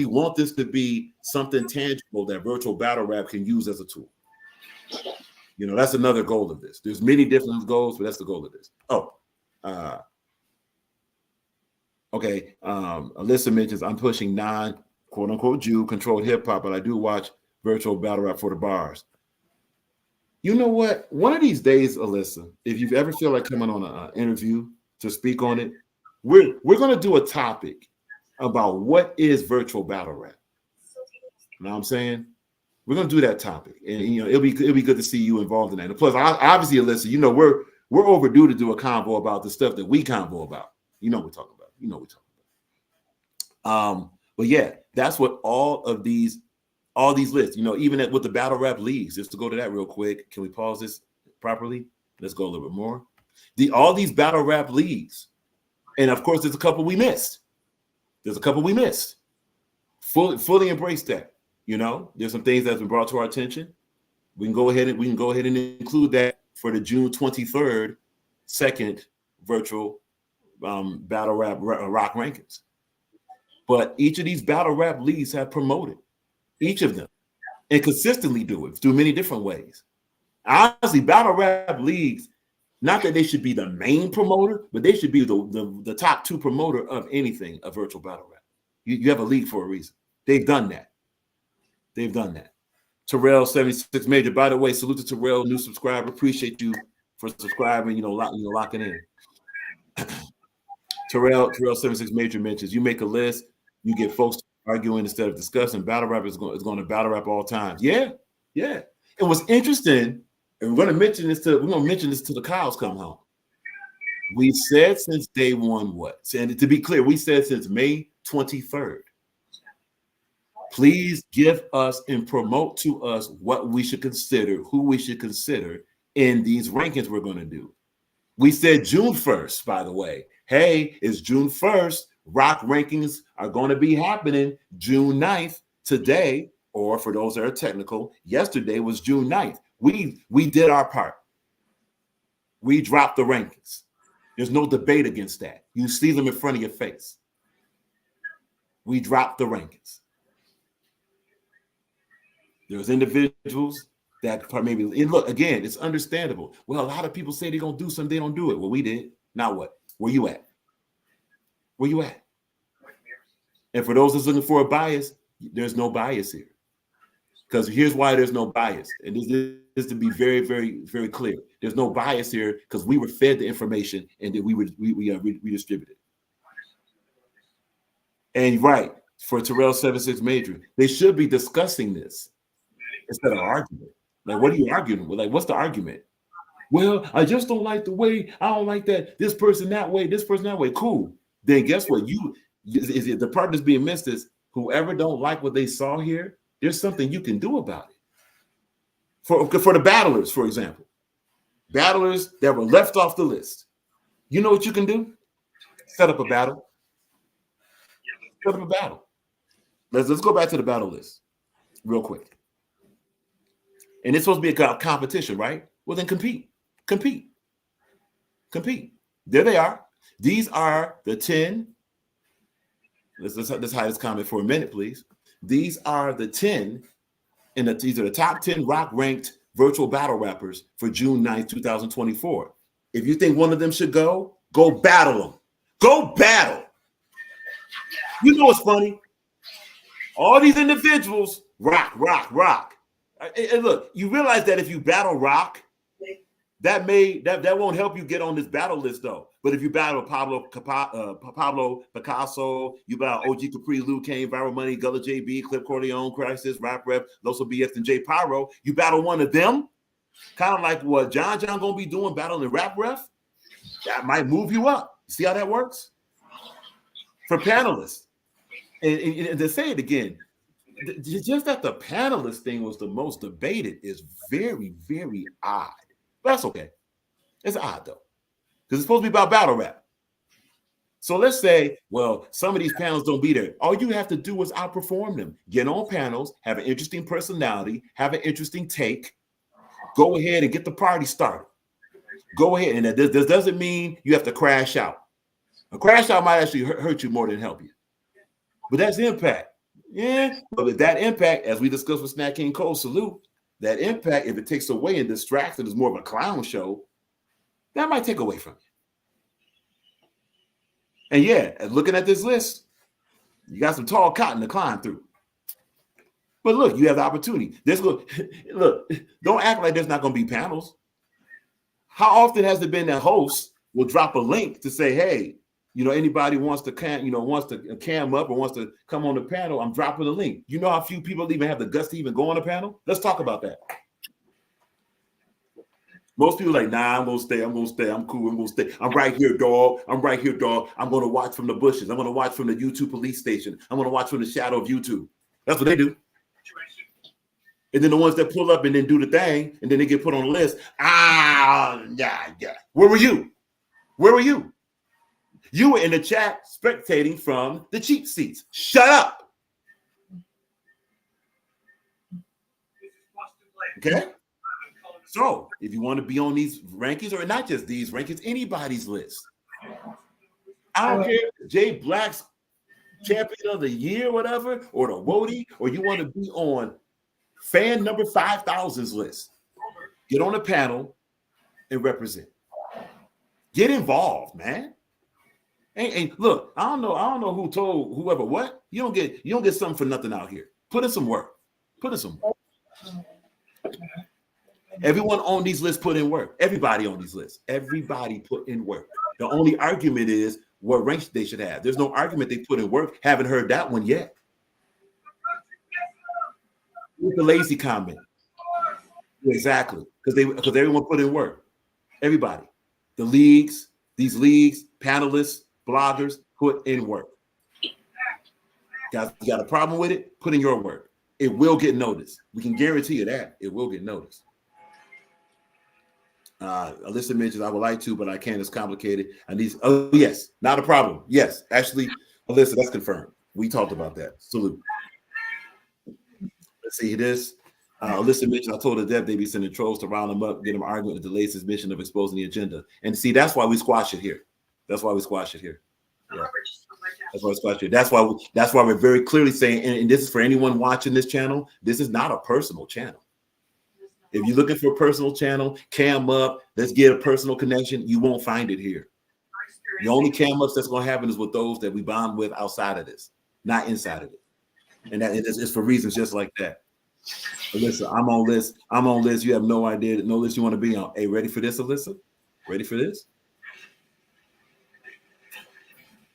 want this to be something tangible that virtual battle rap can use as a tool. You know, that's another goal of this. There's many different goals, but that's the goal of this. Okay. Alyssa mentions I'm pushing non-quote unquote Jew controlled hip hop, but I do watch virtual battle rap for the bars. You know what? One of these days, Alyssa, if you ever feel like coming on an interview to speak on it, we're going to do a topic about what is virtual battle rap. You know what I'm saying? We're going to do that topic, and it'll be good to see you involved in that. And plus, obviously, Alyssa, we're overdue to do a convo about the stuff that we convo about. You know what we're talking about. But yeah, that's what all these lists, even with the battle rap leagues, just to go to that real quick. Can we pause this properly? Let's go a little bit more. All these battle rap leagues, and of course, there's a couple we missed. Fully embrace that. There's some things that's been brought to our attention. We can go ahead and include that for the June 23rd second virtual battle rap rock rankings. But each of these battle rap leagues have promoted each of them and consistently do it through many different ways. Honestly, battle rap leagues, not that they should be the main promoter, but they should be the top two promoter of anything, a virtual battle rap. You have a league for a reason. They've done that. Terrell 76 Major. By the way, salute to Terrell, new subscriber. Appreciate you for subscribing. Locking in. Terrell 76 Major mentions you make a list, you get folks arguing instead of discussing. Battle rap is going to battle rap all times. Yeah. It was interesting, and we're going to mention this to the cows come home. We said since day one what? And to be clear, we said since May 23rd. Please give us and promote to us what we should consider, who we should consider in these rankings we're going to do. We said June 1st, by the way. Hey, it's June 1st. Rock rankings are going to be happening June 9th today, or for those that are technical, yesterday was June 9th. We did our part. We dropped the rankings. There's no debate against that. You see them in front of your face. We dropped the rankings. There's individuals that maybe, and look, again, it's understandable. Well, a lot of people say they're going to do something, they don't do it. Well, we did. Now what? Where you at? And for those that's looking for a bias, there's no bias here. Because here's why there's no bias. And this is to be very, very, very clear. There's no bias here because we were fed the information and then we redistributed. And right, for Terrell 76 Major, they should be discussing this. instead of argument. Like, what are you arguing with? Like, what's the argument? Well, I just don't like the way. I don't like that. This person that way. This person that way. Cool. Then guess what? Is it the part that's being missed is whoever don't like what they saw here. There's something you can do about it. For the battlers, for example, battlers that were left off the list. You know what you can do? Set up a battle. Set up a battle. Let's go back to the battle list real quick. And it's supposed to be a competition, right? Well, then compete. There they are. These are the 10. Let's hide this comment for a minute, please. These are the 10, these are the top 10 rock ranked virtual battle rappers for June 9th, 2024. If you think one of them should go battle them. Go battle. You know what's funny? All these individuals rock. And look, you realize that if you battle rock, that won't help you get on this battle list though. But if you battle Pablo Picasso, you battle OG Capri, Lou Kane, Viral Money, Gullah JB, Clip Corleone, Crisis, Rap Rep, Loso BX, and J Pyro, you battle one of them, kind of like what John gonna be doing, battling Rap Ref. That might move you up. See how that works? For panelists. And to say it again, just that the panelist thing was the most debated is very, very odd. But that's okay. It's odd though, because it's supposed to be about battle rap. So let's say, well, some of these panels don't be there. All you have to do is outperform them. Get on panels, have an interesting personality, have an interesting take. Go ahead and get the party started. Go ahead, and this doesn't mean you have to crash out. A crash out might actually hurt you more than help you. But that's impact. Yeah, but with that impact, as we discussed with Snack King Cole, salute, that impact, if it takes away and distracts and is more of a clown show, that might take away from you. And yeah, looking at this list, you got some tall cotton to climb through. But look, you have the opportunity. Look, don't act like there's not going to be panels. How often has it been that hosts will drop a link to say, hey, anybody wants to cam up or wants to come on the panel, I'm dropping the link. You know how few people even have the guts to even go on a panel? Let's talk about that. Most people are like, nah, I'm gonna stay, I'm cool, I'm gonna stay. I'm right here, dog. I'm gonna watch from the bushes. I'm gonna watch from the YouTube police station. I'm gonna watch from the shadow of YouTube. That's what they do. And then the ones that pull up and then do the thing, and then they get put on the list. Yeah. Where were you? You were in the chat spectating from the cheap seats. Shut up. Okay? So, if you want to be on these rankings, or not just these rankings, anybody's list. I don't care if Jay Black's champion of the year, whatever, or the Wody, or you want to be on fan number 5,000's list. Get on the panel and represent. Get involved, man. And look, I don't know who told whoever what. You don't get something for nothing out here. Put in some work. Everyone on these lists put in work. Everybody on these lists. Everybody put in work. The only argument is what ranks they should have. There's no argument they put in work. Haven't heard that one yet. With the lazy comment. Exactly. Because everyone put in work. Everybody. The leagues, these leagues, panelists, bloggers, put in work. Guys, you got a problem with it? Put in your work. It will get noticed. We can guarantee you that. It will get noticed. Alyssa mentions, I would like to, but I can't. It's complicated. Yes, not a problem. Yes, actually, Alyssa, that's confirmed. We talked about that. Salute. Let's see this. Alyssa mentioned, I told the dev they be sending trolls to round them up, get them arguing with the latest mission of exposing the agenda. And see, that's why we squash it here. Yeah. That's why we squash it here. That's why we're very clearly saying, and this is for anyone watching this channel, this is not a personal channel. If you're looking for a personal channel, cam up, let's get a personal connection, you won't find it here. The only cam ups that's going to happen is with those that we bond with outside of this, not inside of it. And that is for reasons just like that. Alyssa, I'm on list. You have no idea, no list you want to be on. Hey, ready for this, Alyssa? Ready for this?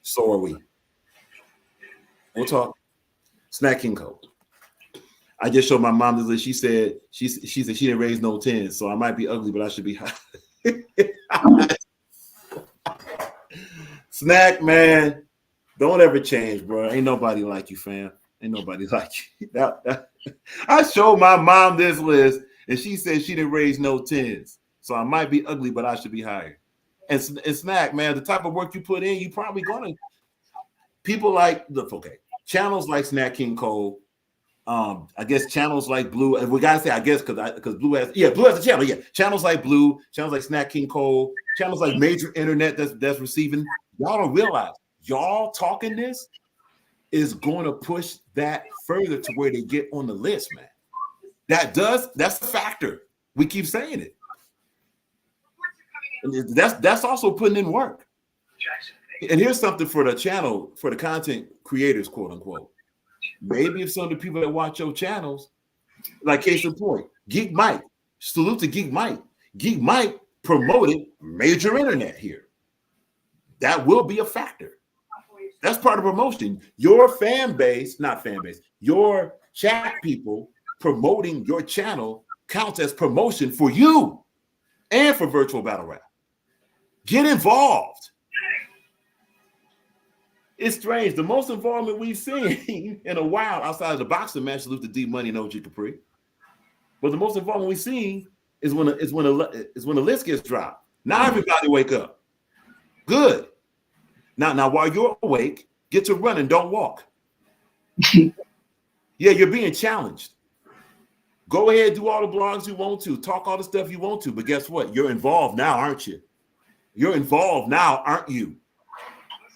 So are we. We'll talk. Snack King Code. I just showed my mom this list. She said she didn't raise no 10s, so I might be ugly, but I should be high. Snack, man. Don't ever change, bro. Ain't nobody like you, fam. Ain't nobody like you. I showed my mom this list, and she said she didn't raise no 10s. So I might be ugly, but I should be higher. And Snack, man, the type of work you put in, you probably gonna. People like channels like Snack King Cole. I guess channels like Blue, and we gotta say, I guess, because Blue has a channel. Yeah, channels like Blue, channels like Snack King Cole, channels like Major Internet that's receiving. Y'all don't realize y'all talking this is going to push that further to where they get on the list, man. That's a factor. We keep saying it. And that's also putting in work. And here's something for the channel, for the content creators, quote unquote. Maybe if some of the people that watch your channels, like case in point, Geek Mike, salute to Geek Mike. Geek Mike promoted Major Internet here. That will be a factor. That's part of promotion. Your your chat people promoting your channel counts as promotion for you and for Virtual Battle Rap. Get involved. It's strange. The most involvement we've seen in a while outside of the boxing match, salute to D Money and OG Capri. But the most involvement we've seen is when the list gets dropped. Now everybody wake up. Good. Now while you're awake, get to run and don't walk. Yeah, you're being challenged. Go ahead, do all the blogs you want to, talk all the stuff you want to, but guess what? You're involved now, aren't you? You're involved now, aren't you?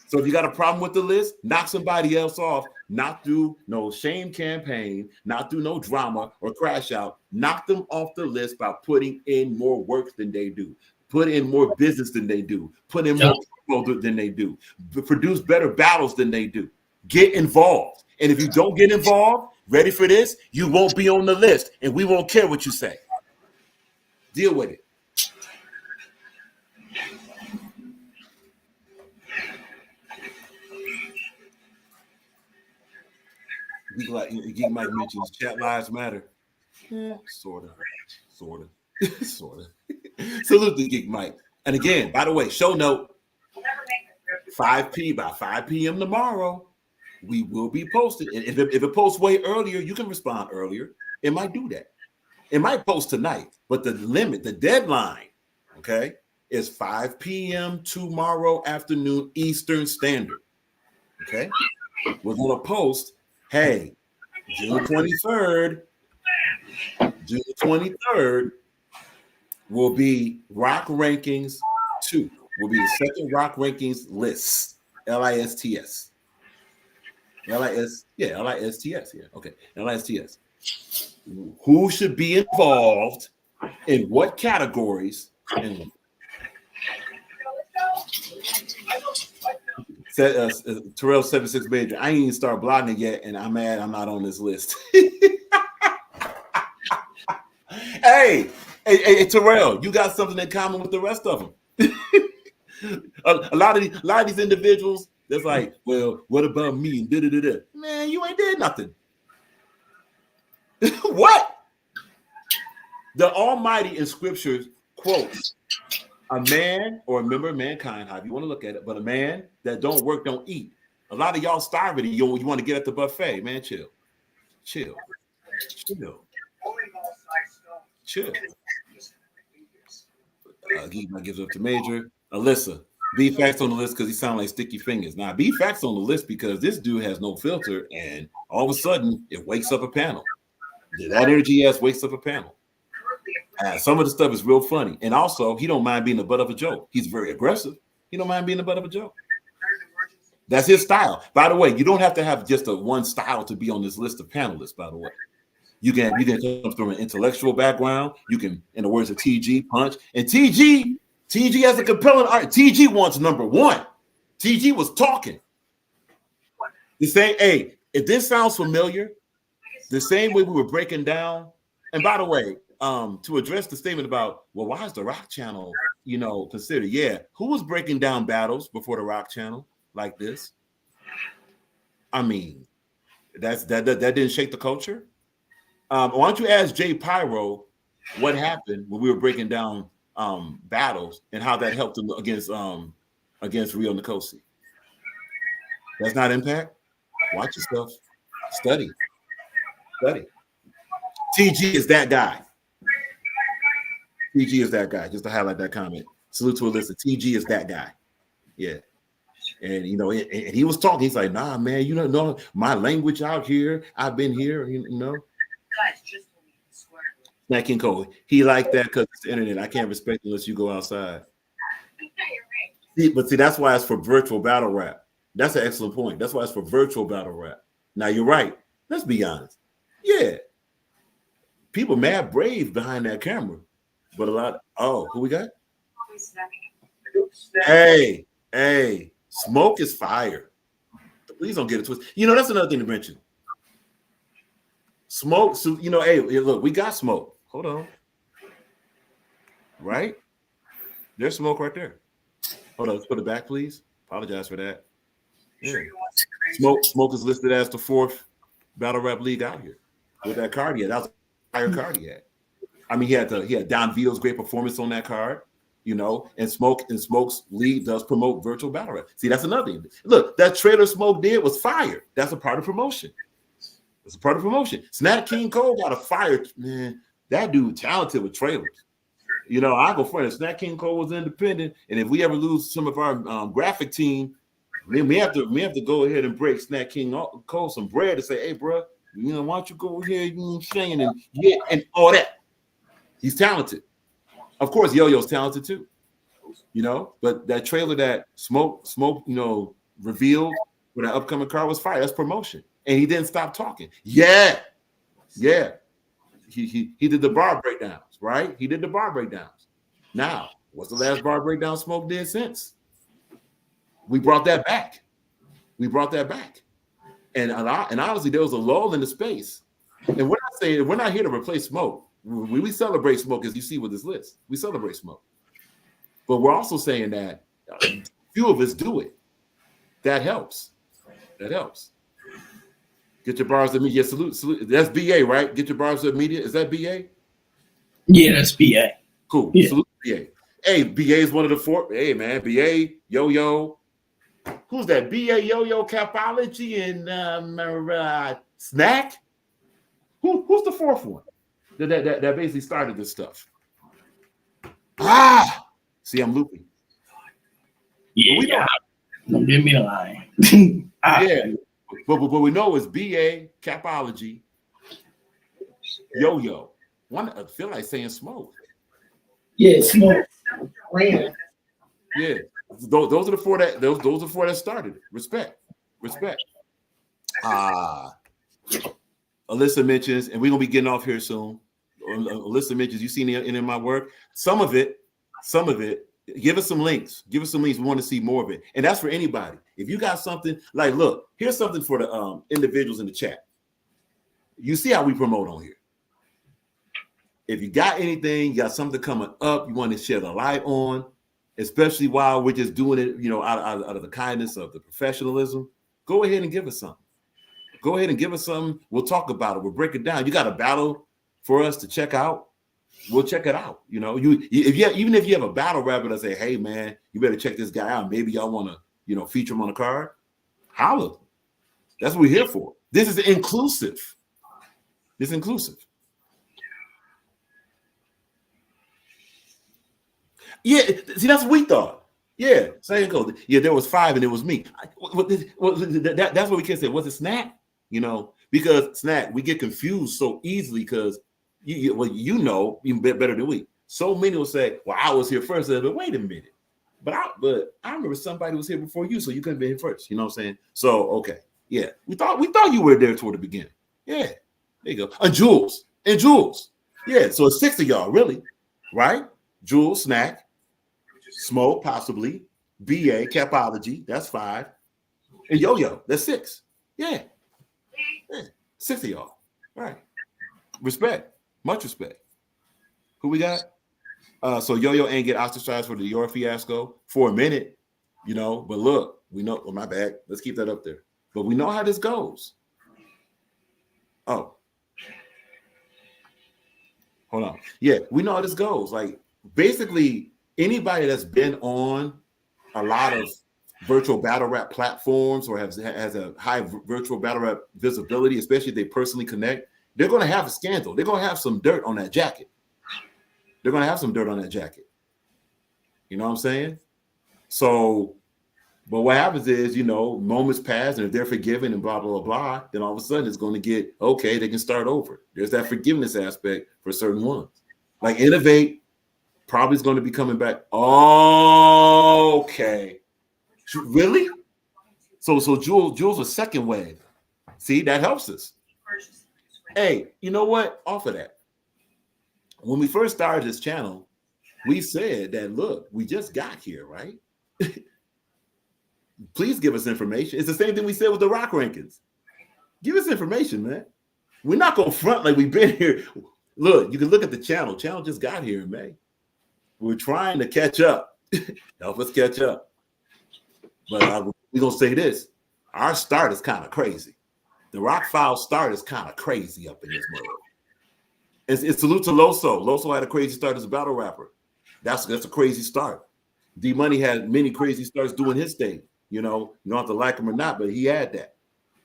So if you got a problem with the list, knock somebody else off, not through no shame campaign, not through no drama or crash out. Knock them off the list by putting in more work than they do, put in more business than they do, put in more people than they do, produce better battles than they do. Get involved. And if you don't get involved, ready for this, you won't be on the list and we won't care what you say. Deal with it. Geek Mike mentions chat lives matter. Yeah, sort of. Salute to Geek Mike. And again, by the way, show note, 5 p.m. tomorrow, we will be posted. And if it posts way earlier, you can respond earlier. It might do that. It might post tonight, but the deadline, okay, is 5 p.m. tomorrow afternoon Eastern Standard. Okay, we're gonna post. Hey, June 23rd will be Rock Rankings 2. Will be the second Rock Rankings list. LISTS. LISTS. Yeah, okay. LISTS. Who should be involved in what categories and when? Terrell 76 Major. I ain't even start blogging yet, and I'm mad I'm not on this list. Hey, Terrell, you got something in common with the rest of them. a lot of these individuals, that's like, well, what about me? Man, you ain't did nothing. What? The Almighty in Scriptures quotes a man or a member of mankind, however you want to look at it, but a man that don't work, don't eat. A lot of y'all starving and you want to get at the buffet, man. Chill. Geek gives up to Major. Alyssa, B Facts on the list because he sounds like sticky fingers. Now, B Facts on the list because this dude has no filter, and all of a sudden it wakes up a panel. That energy ass wakes up a panel. Some of the stuff is real funny, and also he don't mind being the butt of a joke. He's very aggressive. He don't mind being the butt of a joke. That's his style. By the way, you don't have to have just a one style to be on this list of panelists. By the way, you can come from an intellectual background. You can, in the words of TG, punch. And TG has a compelling art. TG wants number one. TG was talking. The same. Hey, if this sounds familiar, the same way we were breaking down. And by the way, to address the statement about, well, why is the Rock Channel, considered? Yeah, who was breaking down battles before the Rock Channel like this? I mean, that didn't shake the culture. Why don't you ask Jay Pyro what happened when we were breaking down battles and how that helped him against Rio Nkosi? That's not Impact. Watch yourself. Study. TG is that guy. TG is that guy. Just to highlight that comment. Salute to Alyssa. TG is that guy. Yeah. And and he was talking. He's like, nah, man, you don't know my language out here. I've been here, Guys, just Snack King Cole. He liked that because it's the internet. I can't respect unless you go outside. See, that's why it's for virtual battle rap. That's an excellent point. That's why it's for virtual battle rap. Now you're right. Let's be honest. Yeah. People mad brave behind that camera. But who we got? Hey, Smoke is fire. Please don't get it twisted. That's another thing to mention. Smoke, so hey, look, we got Smoke. Hold on. Right? There's Smoke right there. Hold on, let's put it back, please. Apologize for that. Yeah. Smoke is listed as the 4th battle rap league out here with that card. Yeah, that was a higher card he had. I mean, he had Don Vito's great performance on that card, and Smoke's league does promote virtual battle rap. See, that's another thing. Look, that trailer Smoke did was fire. That's a part of promotion. It's a part of promotion. Snack King Cole got a fire, man. That dude talented with trailers. I go for it. Snack King Cole was independent, and if we ever lose some of our graphic team, then we have to go ahead and break Snack King Cole some bread and say, hey, bro, why don't you go ahead, and all that. He's talented. Of course, Yo-Yo's talented too. But that trailer that Smoke, revealed for that upcoming card was fire. That's promotion. And he didn't stop talking. Yeah. He did the bar breakdowns, right? He did the bar breakdowns. Now, what's the last bar breakdown Smoke did since? We brought that back. And honestly, there was a lull in the space. And we're not here to replace Smoke. We celebrate Smoke, as you see with this list. We celebrate Smoke. But we're also saying that few of us do it. That helps. Get your bars of media. Salute. That's BA, right? Get your bars of media. Is that BA? Yeah, that's BA. Cool. Yeah. Salute BA. Hey, BA is one of the 4. Hey, man, BA, Yo-Yo. Who's that? BA, Yo-Yo, Capology, and Snack? Who's the 4th one? That basically started this stuff. See, I'm looping. Yeah, don't give me a line. Yeah, but we know it's BA, Capology, Yo-Yo. I feel like saying Smoke. Yeah, Smoke. Yeah, those are the 4 that those are 4 that started. Respect. Alyssa mentions, and we're gonna be getting off here soon. Alyssa mentions, you seen it in my work. Some of it. Give us some links. We want to see more of it, and that's for anybody. If you got something like, look, here's something for the individuals in the chat. You see how we promote on here. If you got anything, you got something coming up, you want to shed a light on, especially while we're just doing it, out of the kindness of the professionalism. Go ahead and give us something. We'll talk about it. We'll break it down. You got a battle for us to check out? We'll check it out. Even if you have a battle rapper that say, hey man, you better check this guy out. Maybe y'all want to, feature him on the card. Holla. That's what we're here for. This is inclusive. Yeah, see, that's what we thought. Yeah, same goes. Yeah, there was 5 and it was me. That's what we can say. Was it Snack? Because Snack, we get confused so easily because even better than we. So many will say, well, I was here first. But wait a minute. But I remember somebody was here before you, so you couldn't be here first. You know what I'm saying? So, okay. Yeah. We thought you were there toward the beginning. Yeah. There you go. And Jules. Yeah. So it's 6 of y'all, really. Right? Jules, Snack, Smoke, possibly, BA, Capology, that's 5. And Yo-Yo, that's 6. Yeah. 6 of y'all. All right. Respect. Much respect. Who we got? So Yo-Yo ain't get ostracized for the Dior fiasco for a minute, but look, we know, my bad. Let's keep that up there. But we know how this goes. Oh. Hold on. Yeah, we know how this goes. Like basically anybody that's been on a lot of virtual battle rap platforms or has a high virtual battle rap visibility, especially if they personally connect, they're going to have a scandal. They're going to have some dirt on that jacket. They're going to have some dirt on that jacket. You know what I'm saying? So, but what happens is, you know, moments pass and if they're forgiven and blah, blah, blah, then all of a sudden it's going to get, okay, they can start over. There's that forgiveness aspect for certain ones. Like Innovate probably is going to be coming back. Oh, okay. Really? So Jules was second wave. See, that helps us. Hey, you know what? Off of that. When we first started this channel, we said that, look, we just got here, right? Please give us information. It's the same thing we said with the rock rankings. Give us information, man. We're not going to front like we've been here. Look, you can look at the channel. Channel just got here in May. We're trying to catch up. Help us catch up. But we're going to say this. Our start is kind of crazy. The Rock Files start is kind of crazy up in this mode. It's salute to Loso. Loso had a crazy start as a battle rapper. That's a crazy start. D Money had many crazy starts doing his thing. You know, you don't have to like him or not, but he had that.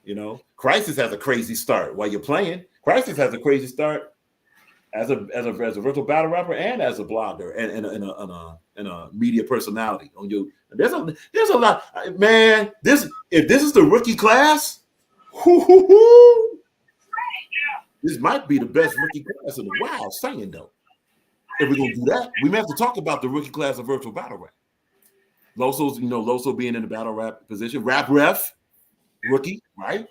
You know, Crisis has a crazy start while you're playing. Crisis has a crazy start as a virtual battle rapper and as a blogger and a media personality. On you, there's a lot, man. If this is the rookie class, this might be the best rookie class in a while. Saying though, if we're gonna do that, we may have to talk about the rookie class of virtual battle rap. Loso's, you know, Loso being in the battle rap position, rap ref, rookie, right?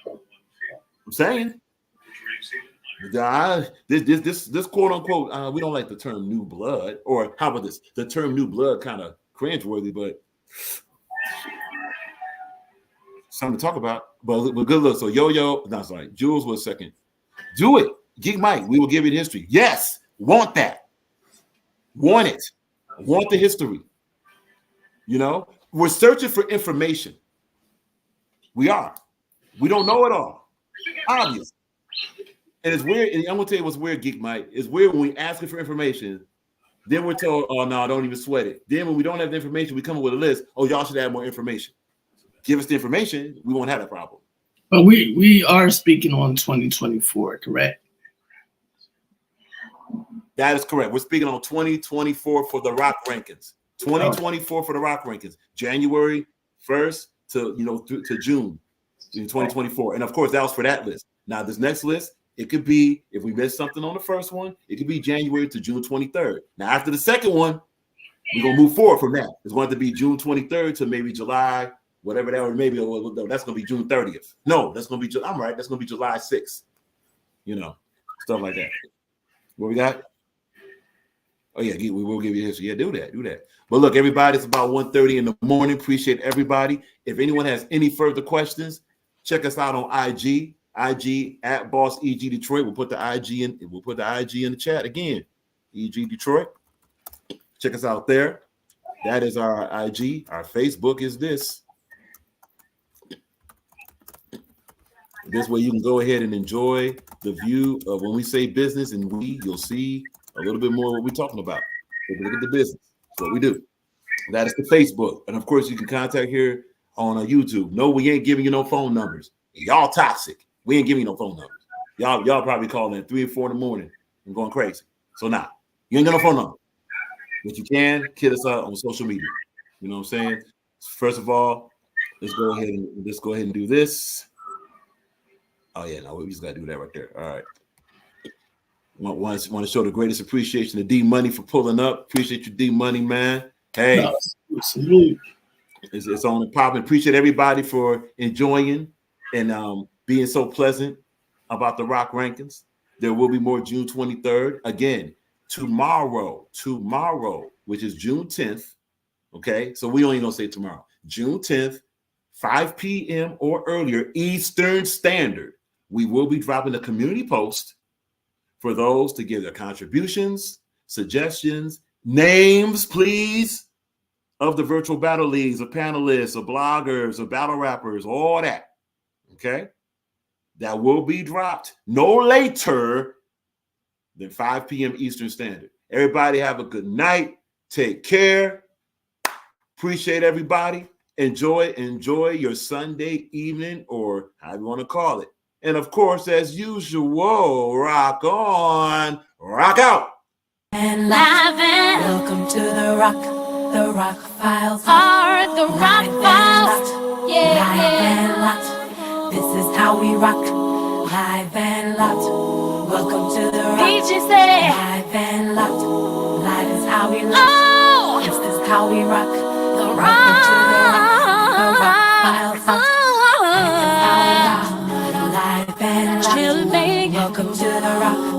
I'm saying, this quote unquote, we don't like the term new blood, or how about this? The term new blood kind of cringeworthy, but something to talk about. But good look. So Jules was second. Do it, Geek Mike. We will give you the history. Yes, want that, want it, want the history. You know, we're searching for information. We are. We don't know it all. Obvious. And it's weird. And I'm gonna tell you what's weird, Geek Mike. It's weird when we ask for information, then we're told, oh no, don't even sweat it. Then when we don't have the information, we come up with a list. Oh, y'all should have more information. Give us the information, we won't have that problem. But we are speaking on 2024, correct? That is correct. We're speaking on 2024 for the Rock Rankings. 2024 for the Rock Rankings, January 1st to June in 2024. And of course, that was for that list. Now, this next list, it could be, if we missed something on the first one, it could be January to June 23rd. Now, after the second one, we're going to move forward from that. It's going to be June 23rd to maybe July, whatever that, or maybe that's going to be June 30th. No, that's going to be, I'm right, that's going to be July 6th. You know, stuff like that. What we got? Oh, yeah, we will give you history. Yeah, do that. But look, everybody, it's about 1:30 in the morning. Appreciate everybody. If anyone has any further questions, check us out on IG at Boss EG Detroit. We'll put the IG in the chat again. EG Detroit. Check us out there. That is our IG. Our Facebook is this. This way you can go ahead and enjoy the view of when we say business, and you'll see a little bit more what we're talking about. Look at the business. That's what we do. That is the Facebook. And of course, you can contact here on YouTube. No, we ain't giving you no phone numbers. Y'all toxic. We ain't giving you no phone numbers. Y'all probably calling at 3 or 4 in the morning and going crazy. So now, you ain't got no phone number. But you can hit us up on social media. You know what I'm saying? First of all, let's go ahead and do this. Oh yeah, no, we just gotta do that right there. All right. Want to show the greatest appreciation to D Money for pulling up. Appreciate you, D Money, man. Hey, it's on and popping. Appreciate everybody for enjoying and being so pleasant about the Rock Rankings. There will be more June 23rd. Again, tomorrow, which is June 10th. Okay, so we only gonna say tomorrow. June 10th, 5 p.m. or earlier Eastern Standard. We will be dropping a community post for those to give their contributions, suggestions, names, please, of the virtual battle leagues, of panelists, of bloggers, of battle rappers, all that. Okay? That will be dropped no later then 5 p.m. Eastern Standard. Everybody have a good night. Take care. Appreciate everybody. Enjoy your Sunday evening, or however you want to call it. And of course, as usual, rock on, rock out. And live and welcome to the rock files are the rock files. Yeah, live and locked. This is how we rock. Live and locked. Welcome to the rock. Live and locked. Live is how we rock. Oh, this is how we rock. The rock files. Live and locked. Welcome to the rock.